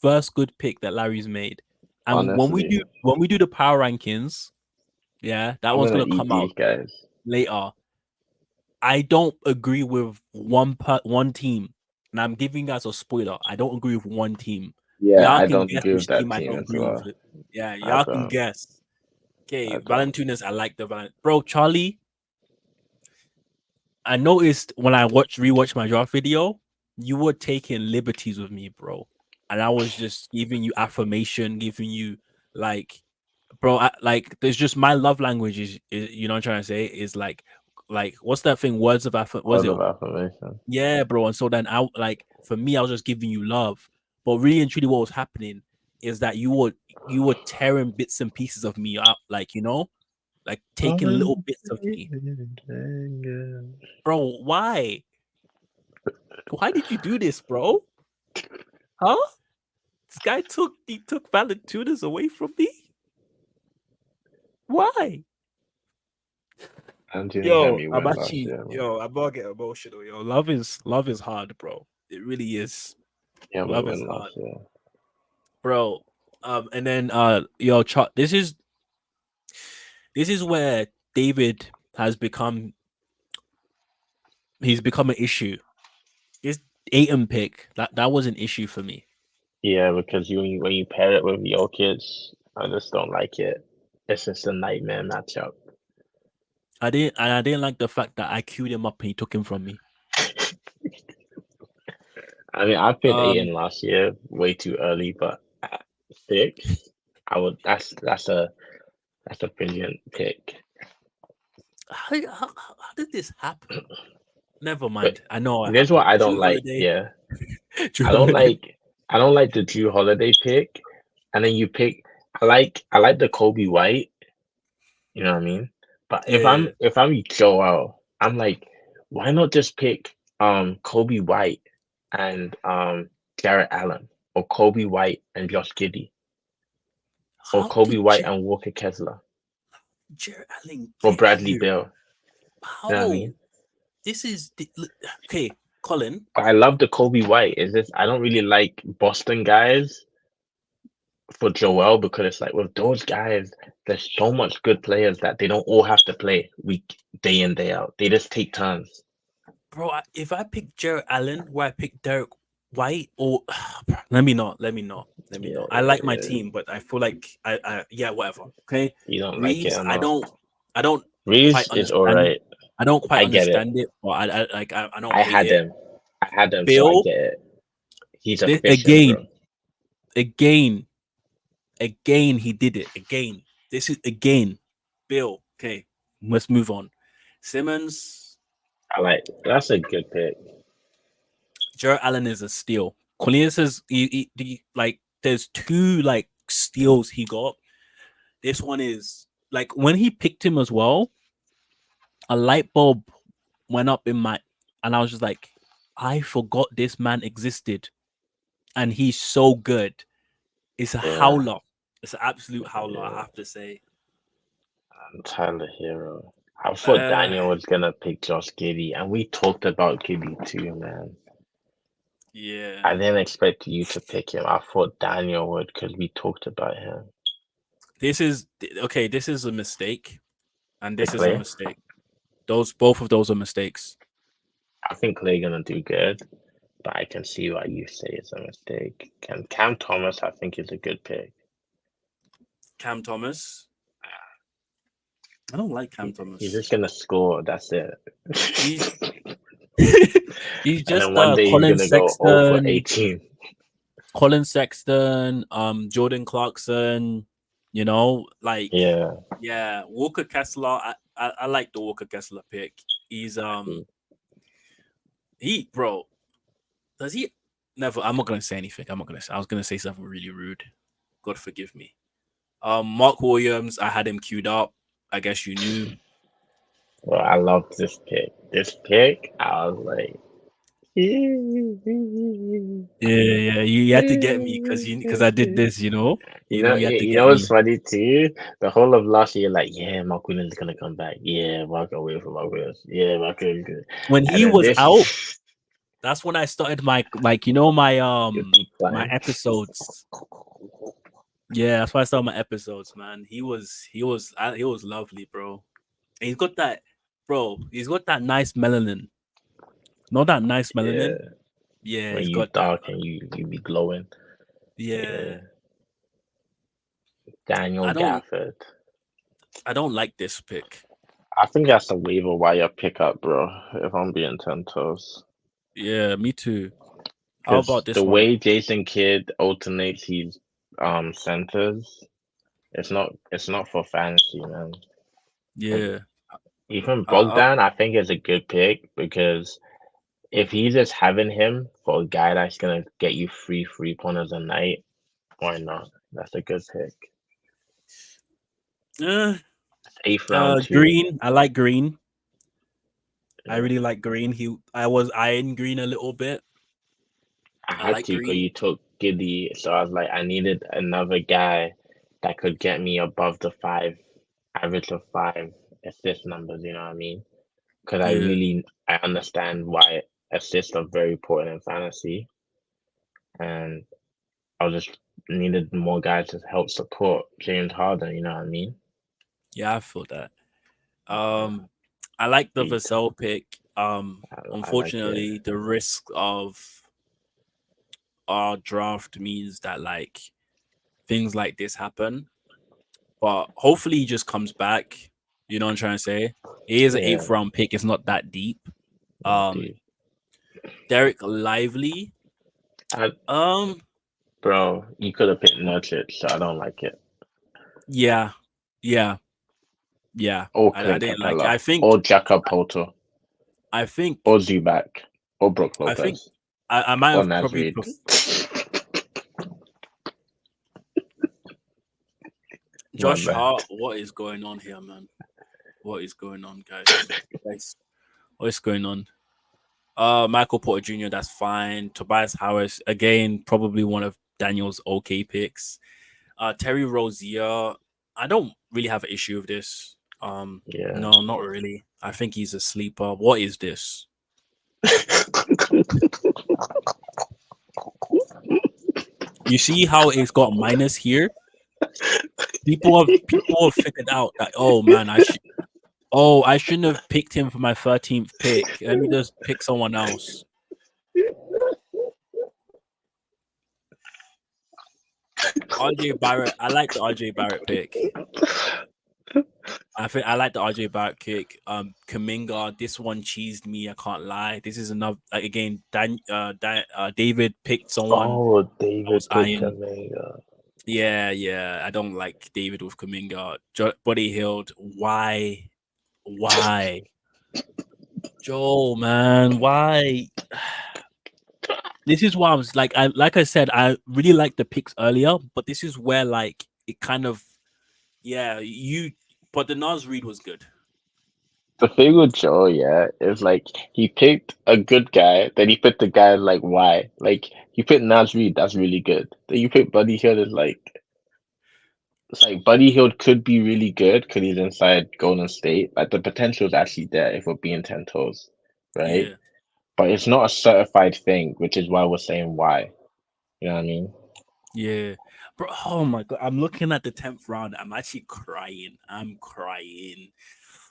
First good pick that Larry's made. And Honestly, when we do the power rankings, yeah, that I'm one's gonna gonna eat come out these guys. later. I don't agree with one team, and I'm giving you guys a spoiler. I don't agree with one team. Yeah, Y'all I can don't guess agree with which that team I team don't as agree with. well. It. Yeah, I y'all can don't. guess. Okay, I don't. Valentunas, I like the bro. Charlie, I noticed when I rewatched my draft video, you were taking liberties with me, bro, and I was just giving you affirmation, giving you like, bro, like there's just my love language is you know what I'm trying to say is like what's that thing? Words of affirmation. Was Word it? of affirmation. Yeah, bro. And so then I like for me, I was just giving you love, but really and truly, what was happening is that you were tearing bits and pieces of me out, like like taking little bits of me, bro. Why? Why did you do this, bro? Huh? This guy took Valentunas away from me. Why? Antunes let Yo, me I'm win last actually year, man. yo, I'm about to get emotional. Yo, love is hard, bro. It really is. Yeah, we Love is win hard, last year. bro. And then yo, this is where David has become he's become an issue. This Aiton pick that was an issue for me. Yeah, because when you pair it with Jokic, I just don't like it. It's just a nightmare matchup. I didn't like the fact that I queued him up and he took him from me. I mean, I picked Um, Aiden last year way too early, but at 6, I would. That's a brilliant pick. how did this happen? Never But mind. I know what here's what happened. I don't Drew like. Holiday. Yeah, Drew I don't Holiday. like. I don't like the Drew Holiday pick, and then you pick. I like the Kobe White. You know what I mean? But Yeah. if I'm Joel, I'm like, why not just pick Kobe White and Jarrett Allen, or Kobe White and Josh Giddey, or How Kobe did White and Walker Kessler, Jared Allen or get Bradley here? Beal. You know what I How? mean? This is okay, Colin, But I love the Kobe White. Is this I don't really like Boston guys for Joel, because it's like with those guys, there's so much good players that they don't all have to play week day in day out. They just take turns. bro. If I pick Jared Allen, where I pick Derek White, or let me not, let me not, let me Yeah, not. I yeah, like my yeah. team, but I feel like yeah, whatever. Okay, You don't like it Reeves, or not? I don't quite Reese is all understand. right. I don't quite I get it. understand it, but I don't I hate had it. him. I had him, so I Bill, get it. He's efficient, again, bro. again, again, he did it again. This is again, Bill. Okay, let's move on. Simmons, I like that's a good pick. Jared Allen is a steal. Cornelius is like there's two like steals he got. This one is like when he picked him as well, a light bulb went up in my and I was just like, I forgot this man existed. And he's so good. It's a Yeah, howler. It's an absolute howler, I yeah. have to say. Tyler Hero. I thought Uh Daniel was gonna pick Josh Giddey, and we talked about Giddey too, man. I yeah. didn't expect you to pick him. I thought Daniel would, because we talked about him. This is okay, this is a mistake. And Hey, this is a Clay. mistake. Those both of those are mistakes. I think Clay gonna do good, but I can see why you say it's a mistake. Cam Thomas, I think, is a good pick. Cam Thomas. I don't like Cam He's Thomas. just gonna score. That's it. He's he's And then just one day he's Colin gonna go over Sexton, 18. Jordan Clarkson, like Yeah. yeah, Walker Kessler. I like the Walker Kessler pick. He's he bro, does he never I'm not gonna say anything. I'm not gonna say I was gonna say something really rude. God forgive me. Mark Williams, I had him queued up. I guess you knew. Well, I love this pick. This pick, I was like, Yeah, yeah. You had to get me because I did this, you had to you get know what's me. funny too? The whole of last year, like, yeah, Mark Williams is gonna come back. Yeah, Mark away from Mark Williams. Yeah, Mark Williams. When And he then was this, out, that's when I started my my you my decline. episodes. Yeah, that's why I started my episodes, man. He was lovely, bro. And he's got that, bro. He's got that nice melanin. Not that nice Yeah, melanin. Yeah, when he's you got that, dark man. and you be glowing. Yeah, Yeah, Daniel I don't Gafford. I don't like this pick. I think that's a waiver wire pickup, bro. If I'm being 10 toes. Yeah, me too. How Because about the this one? way Jason Kidd alternates his centers, it's not for fantasy, man. Like, Yeah. even Uh, Bogdan, I think is a good pick, because if he's just having him for a guy that's gonna get you three pointers a night, why not? That's a good pick. uh, 8th round too. Green. I like Green. I Yeah. really like Green. I was eyeing Green a little bit. I I had like to, because Green. you took Giddy, so I was like, I needed another guy that could get me above the average of 5 assist numbers. You know what I mean? Because Yeah, I understand why assists are very important in fantasy, and I just needed more guys to help support James Harden. You know what I mean? yeah, I feel that. Yeah, I like the big time. Vassell pick. I like it. Unfortunately, the risk of our draft means that like things like this happen. But hopefully he just comes back. You know what I'm trying to say? He is an Yeah, eighth round pick. It's not that deep. not Um, deep. Derek Lively. I, Um, bro, you could have picked Nurkic, so I don't like it. yeah, yeah, yeah. Or I Clint didn't like it. Capella, or Jakob Poeltl, I think or Zubac, or Brook I think Lopez, I might or have Naz probably Reid. My Josh bad. Hart. What is going on here, man? What is going on, guys? Guys, what is going on? Michael Porter Jr. That's fine. Tobias Harris again, probably one of Daniel's okay picks. Terry Rozier. I don't really have an issue with this. Yeah. No, not really. I think he's a sleeper. What is this? You see how it's got minus here? People have figured out that I shouldn't have picked him for my 13th pick. Let me just pick someone else. RJ Barrett. I like the RJ Barrett pick. I think I like the RJ Barrett kick. Kaminga, this one cheesed me. I can't lie. This is another like again. David picked someone Oh, that was David picked iron. Kaminga. Yeah, yeah. I don't like David with Kaminga. Body healed. Why? Why? Joe, man, why? This is why I was like I said, I really liked the picks earlier, but this is where like it kind of yeah, but the Nas Reed was good. The thing with Joe, yeah, is like he picked a good guy, then he picked the guy like why? Like you picked Naz Reid, that's really good. Then you pick Buddy Hield is like it's like Buddy Hield could be really good because he's inside Golden State. Like the potential is actually there if we're being 10 toes, right? Yeah. But it's not a certified thing, which is why we're saying why. You know what I mean? Yeah. Bro, oh my god. I'm looking at the 10th round. I'm actually crying. I'm crying.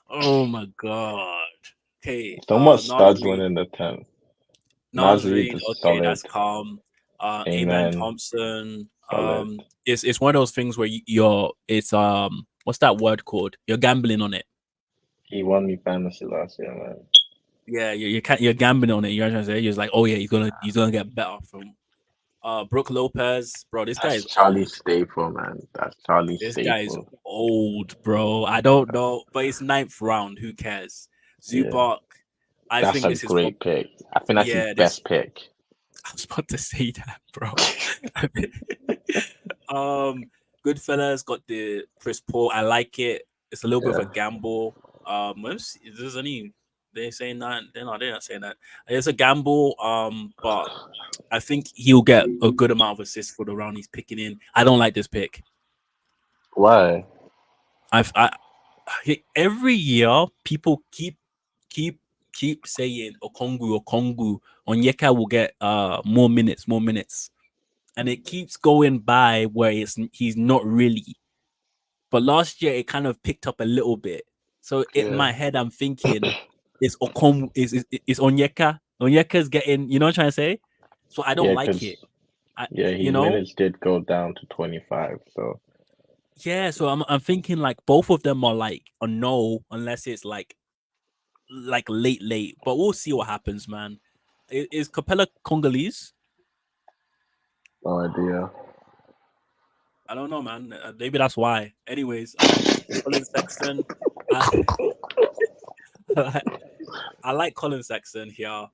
Oh my god. Okay. Somewhat Nas studs Reed. winning the 10th. Naz Nas Reid Reed. is Okay, solid. that's calm. Amen Amen. Thompson. Solid. It's one of those things where you're it's what's that word called? You're gambling on it. He won me fantasy last year, man. Yeah, you're gambling on it. You're trying to say you're just like, oh yeah, he's gonna get better from Brooke Lopez, bro. This guy That's is Charlie old. Staple, man. That's Charlie This guy is Staple. old, bro. I don't know, but it's ninth round. Who cares? Yeah. Zubac. I That's think a this is great pick. I think that's his yeah. This best pick. I was about to say that, bro. um, Goodfellas got the Chris Paul. I like it. It's a little bit of Yeah. a gamble. There's any they saying that? They're not saying that. It's a gamble. But I think he'll get a good amount of assists for the round he's picking in. I don't like this pick. Why? I every year people keep keep saying Okongu. Onyeka will get more minutes, and it keeps going by where he's not really. But last year it kind of picked up a little bit. So in Yeah. my head I'm thinking it's Okon is Onyeka. Onyeka's getting, you know what I'm trying to say? So I don't Yeah, like it. because yeah, You his know? minutes did go down to 25. So Yeah, so I'm thinking like both of them are like a no unless it's like late, but we'll see what happens, man. Is Capella Congolese? no idea. I don't know, man. Maybe that's why. Anyways, Colin Sexton. I, I like Colin Sexton here.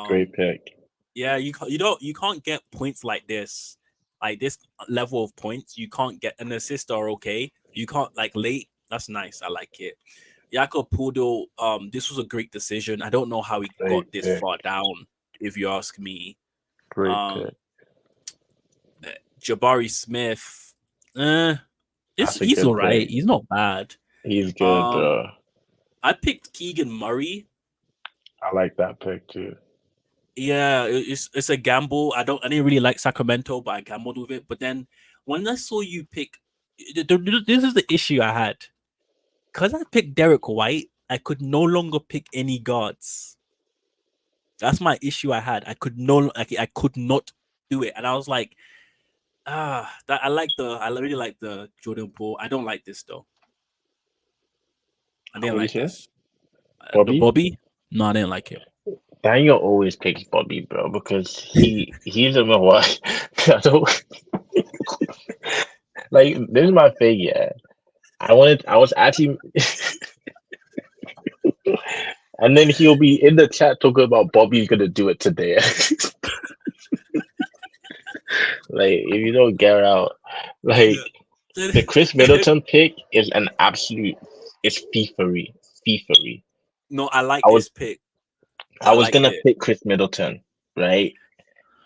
Great Um, pick. yeah, you can't get points like this level of points. You can't get an assist or okay. You can't like late. That's nice. I like it. Jakob Poodle, this was a great decision. I don't know how he got Great this pick. far down, if you ask me. Great Um, pick. Jabari Smith, That's a he's good all right. pick. He's not bad. He's good. Um, I picked Keegan Murray. I like that pick too. Yeah, it's a gamble. I didn't really like Sacramento, but I gambled with it. But then when I saw you pick, this is the issue I had because I picked Derek White. I could no longer pick any guards. That's my issue I had. I could no, I could not do it. And I was like, that I really like the Jordan Poole. I don't like this though. I didn't What do you like say? this. The Bobby? Bobby, no, I didn't like it. Daniel always picks Bobby, bro, because he's a what? I don't like this is my thing, yeah. I was actually and then he'll be in the chat talking about Bobby's gonna do it today. Like if you don't get out, Yeah. like the Chris Middleton pick is an absolute it's thievery. Thievery. No, I like I was this pick. I I was liked gonna it. pick Chris Middleton, right?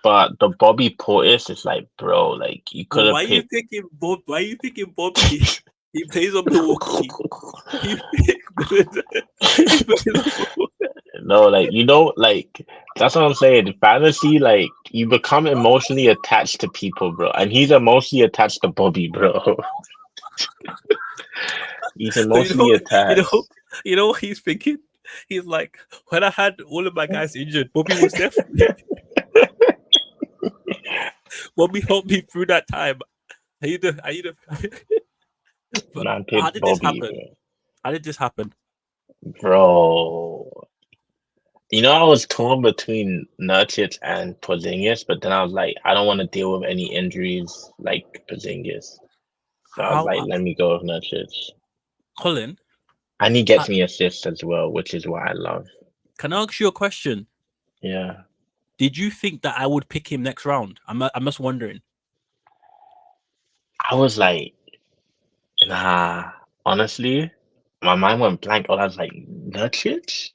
But the Bobby Portis is like, bro, like you But could why have are you picked. picking Bob? Why are you picking Bobby? He plays on Milwaukee. He picked. He plays on Milwaukee. No, like you don't like. That's what I'm saying. Fantasy, like you become emotionally attached to people, bro, and he's emotionally attached to Bobby, bro. He's So you emotionally know, you know, attached. you know what he's thinking. He's like, when I had all of my guys injured, Bobby was there for me. Bobby helped me through that time. Are you the? But Man, how pick did this Bobby, happen? How did this happen? bro. You know, I was torn between Nurkic and Porzingis, but then I was like, I don't want to deal with any injuries like Porzingis. So I was How, like, let me go with Nurkic. Colin? And he Uh, gets me assists as well, which is what I love. can I ask you a question? Yeah. Did you think that I would pick him next round? I'm just wondering. I was like, nah, honestly, my mind went blank. I was like, Nurkic?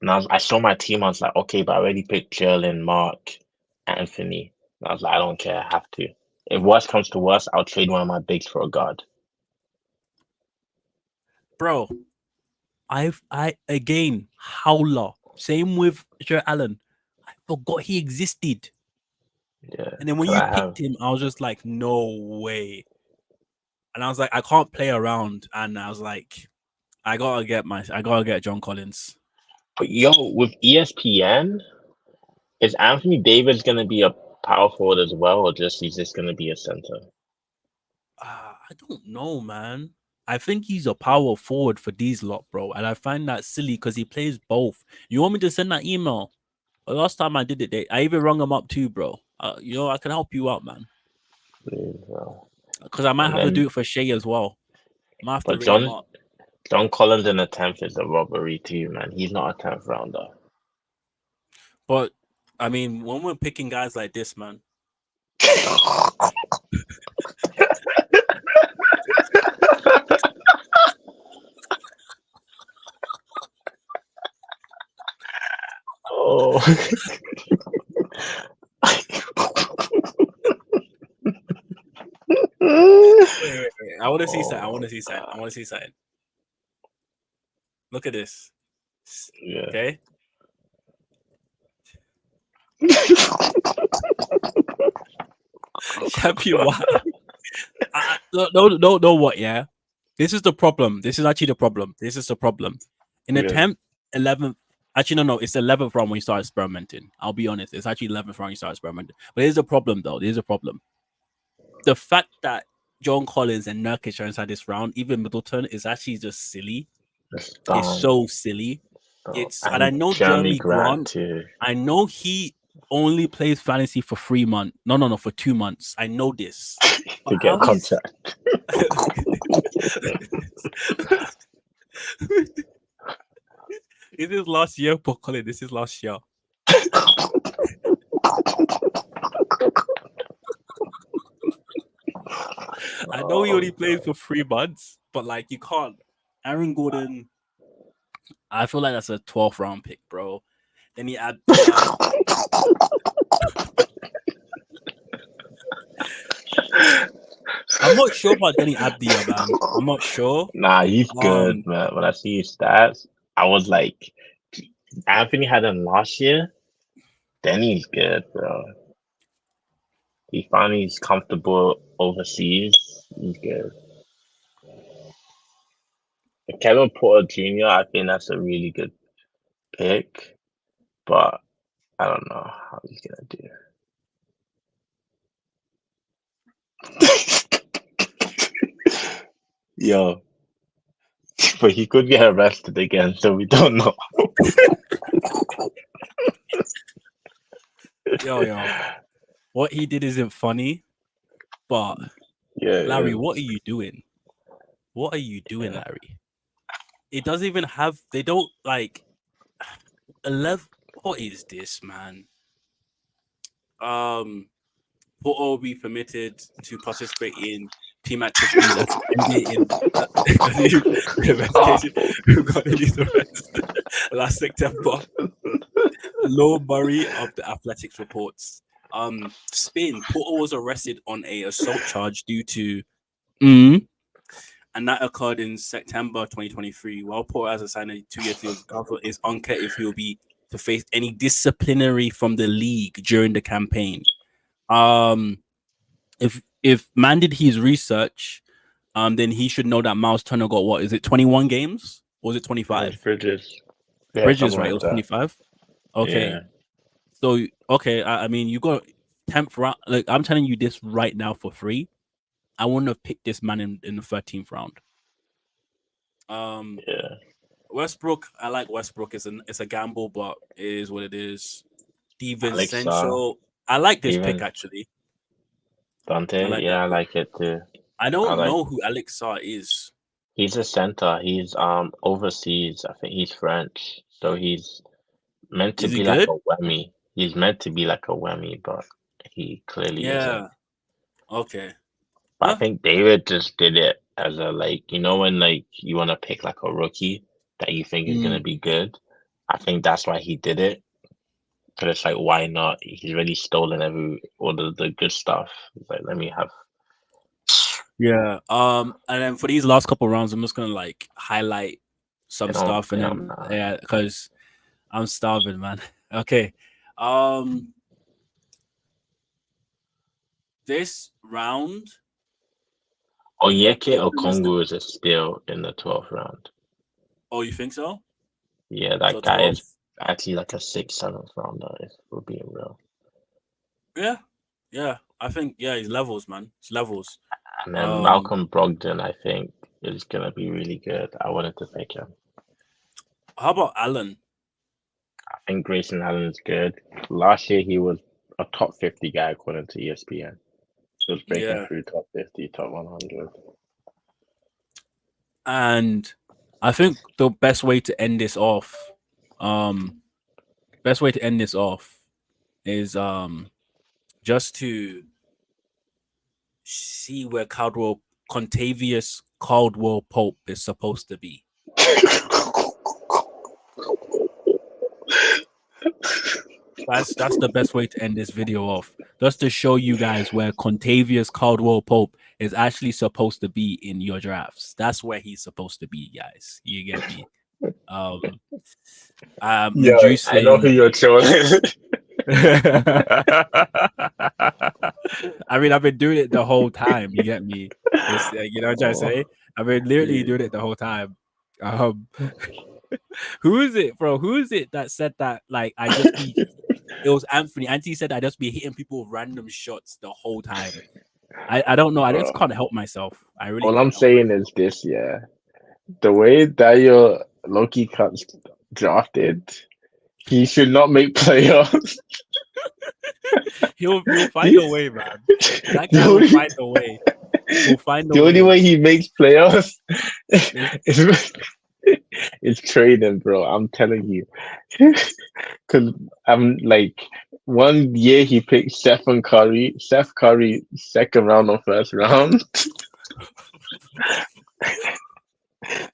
And I saw my team, I was like, okay, but I already picked Jalen, Mark, Anthony. And I was like, I don't care, I have to. If worst comes to worst, I'll trade one of my bigs for a guard. Bro, I again howler. Same with Joe Allen. I forgot he existed. Yeah, And then when because you I have. picked him, I was just like, no way. And I was like, I can't play around. And I was like, I gotta get John Collins. But yo, with ESPN, is Anthony Davis gonna be a power forward as well, or just he's just gonna be a center? I don't know, man. I think he's a power forward for these lot, bro. And I find that silly because he plays both. You want me to send that email? The last time I did it, I even rung him up too, bro. I can help you out, man. Please, Because I might and have to then, do it for Shay as well. Might have to but ring him up. John Collins in the 10th is a robbery too, man. He's not a 10th rounder. But I mean, when we're picking guys like this, man, Oh. wait. I want to see something. I want Oh to see something. I my want to see something. Look at this. God. Okay, champion. Why? No. What? Yeah. This is the problem. This is actually the problem. This is the problem. In the Yeah. 10th, 11th, actually, no. It's the 11th round when you start experimenting. I'll be honest. It's actually 11th round you start experimenting. But here's the problem, though. There's a problem. The fact that John Collins and Nurkic are inside this round, even Middleton, is actually just silly. Just It's dumb. so silly. Dumb. And I And know Jeremy Jeremy Grant Grant. too. I know he only plays fantasy for 3 months. No, for 2 months. I know this. But To get a how he's contract. Is this last year, for Colin? This is last year. I know he Oh only plays for 3 months, but like you can't. Aaron Gordon, I feel like that's a 12th round pick, bro. Then he add I'm not sure about Denny Abdia, man. I'm not sure. Nah, he's good, Um, man. When I see his stats, I was like, Anthony had him last year. Then he's good, bro. He finally is comfortable overseas. He's good. Kevin Porter Jr., I think that's a really good pick, but I don't know how he's gonna do. Yo, but he could get arrested again, so we don't know. Yo, what he did isn't funny, but Yeah, Larry, yeah, what are you doing? What are you doing, yeah. Larry? It doesn't even have. They don't like 11. What is this, man? Um, Porto will be permitted to participate in team activities and suspended in investigation regarding his arrest last September. Low Murray of the Athletics reports. Spain. Porto was arrested on a assault charge due to mm, and that occurred in September 2023. While Porto has assigned a 2-year deal with Council, it's unclear if he will be to face any disciplinary from the league during the campaign. Um, if Man did his research, then he should know that Miles Turner got what is it 21 games or was it It was 25? Bridges. Yeah, Bridges, something right? It like was that. 25. Yeah, Okay, so okay, I mean you got 10th round. Like I'm telling you this right now for free. I wouldn't have picked this man in the 13th round. Um, yeah. Westbrook, I like Westbrook. It's a gamble, but it is what it is. Alexa, DiVincenzo, I like this pick even actually. I Dante. like that Yeah, I pick. like it too. I I don't like. know who Alexa is. He's a center. He's overseas. I think he's French, so he's meant to Is he be like good? a whammy. He's meant to be like a whammy, but he clearly isn't. Yeah. Okay. But I Huh? think David just did it as a like, when like you want to pick like a rookie that you think is gonna Mm, be good. I think that's why he did it. Cause it's like, why not? He's really stolen all the good stuff. He's like, let me have. yeah. And then for these last couple rounds, I'm just gonna like highlight some stuff, and They then don't know. yeah, because I'm starving, man. Okay. Um, this round, Onyeke Portland is the. Okongwu is a steal in the 12th round. Oh, you think so? Yeah, So that guy 12. is actually like a sixth, seventh rounder, if we're being real. Yeah. Yeah. I think yeah, it's levels, man. It's levels. And then Um, Malcolm Brogdon, I think, is gonna be really good. I wanted to pick him. how about Allen? I think Grayson Allen's good. Last year he was a top 50 guy according to ESPN. He was breaking Yeah. through top 50, top 100. And I think the best way to end this off, um, best way to end this off is just to see where Caldwell Contavious Caldwell Pope is supposed to be. That's the best way to end this video off. Just to show you guys where Contavious Caldwell Pope is actually supposed to be in your drafts. That's where he's supposed to be, guys. You get me? Um, I'm Yeah, I know who reducing. you're trolling. I mean, I've been doing it the whole time. You get me? It's you know what I'm trying to Oh, say. I've been literally yeah. doing it the whole time. Um, who is it, bro? Who is it that said that? Like, I just be. It was Anthony. Anthony said I just be hitting people with random shots the whole time. I don't know. I just Bro. can't help myself. I really All I'm can't help saying myself. is this, yeah. The way Daniel Loki cuts drafted, he should not make playoffs. He'll find the, a way, man. That the guy will only find a way. He'll find a the only way. way he makes playoffs It's, is is trading, bro. I'm telling you. Because I'm like, one year he picked Seth Curry second round or first round.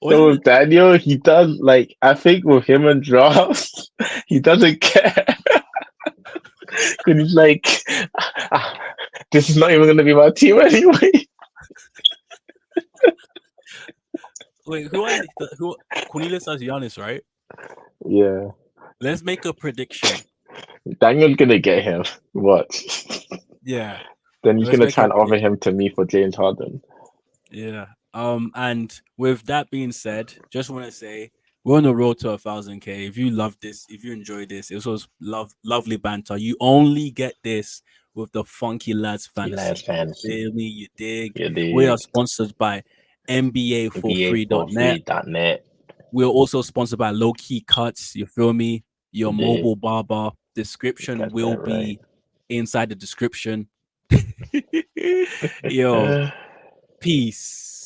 So wasn't with it? Daniel, he does like, I think with him and drafts, he doesn't care. Because he's like, "Ah, this is not even gonna be my team anyway." Wait, who Cornelius has Giannis, right? Yeah, Let's make a prediction. Daniel's gonna get him. What? Yeah. Then he's Let's gonna make try a and offer prediction. him to me for James Harden. Yeah. And with that being said, just want to say we're on the road to 1,000K. If you love this, if you enjoy this, it was lovely banter. You only get this with the Funky Lads He Lads Fantasy. You fantasy. feel me? You dig? You We are dig? sponsored by NBA43.net. NBA43.net. We're also sponsored by Low Key Cuts. You feel me? Your You dig? mobile barber. You Description got will that right. be inside the description. Yo, peace.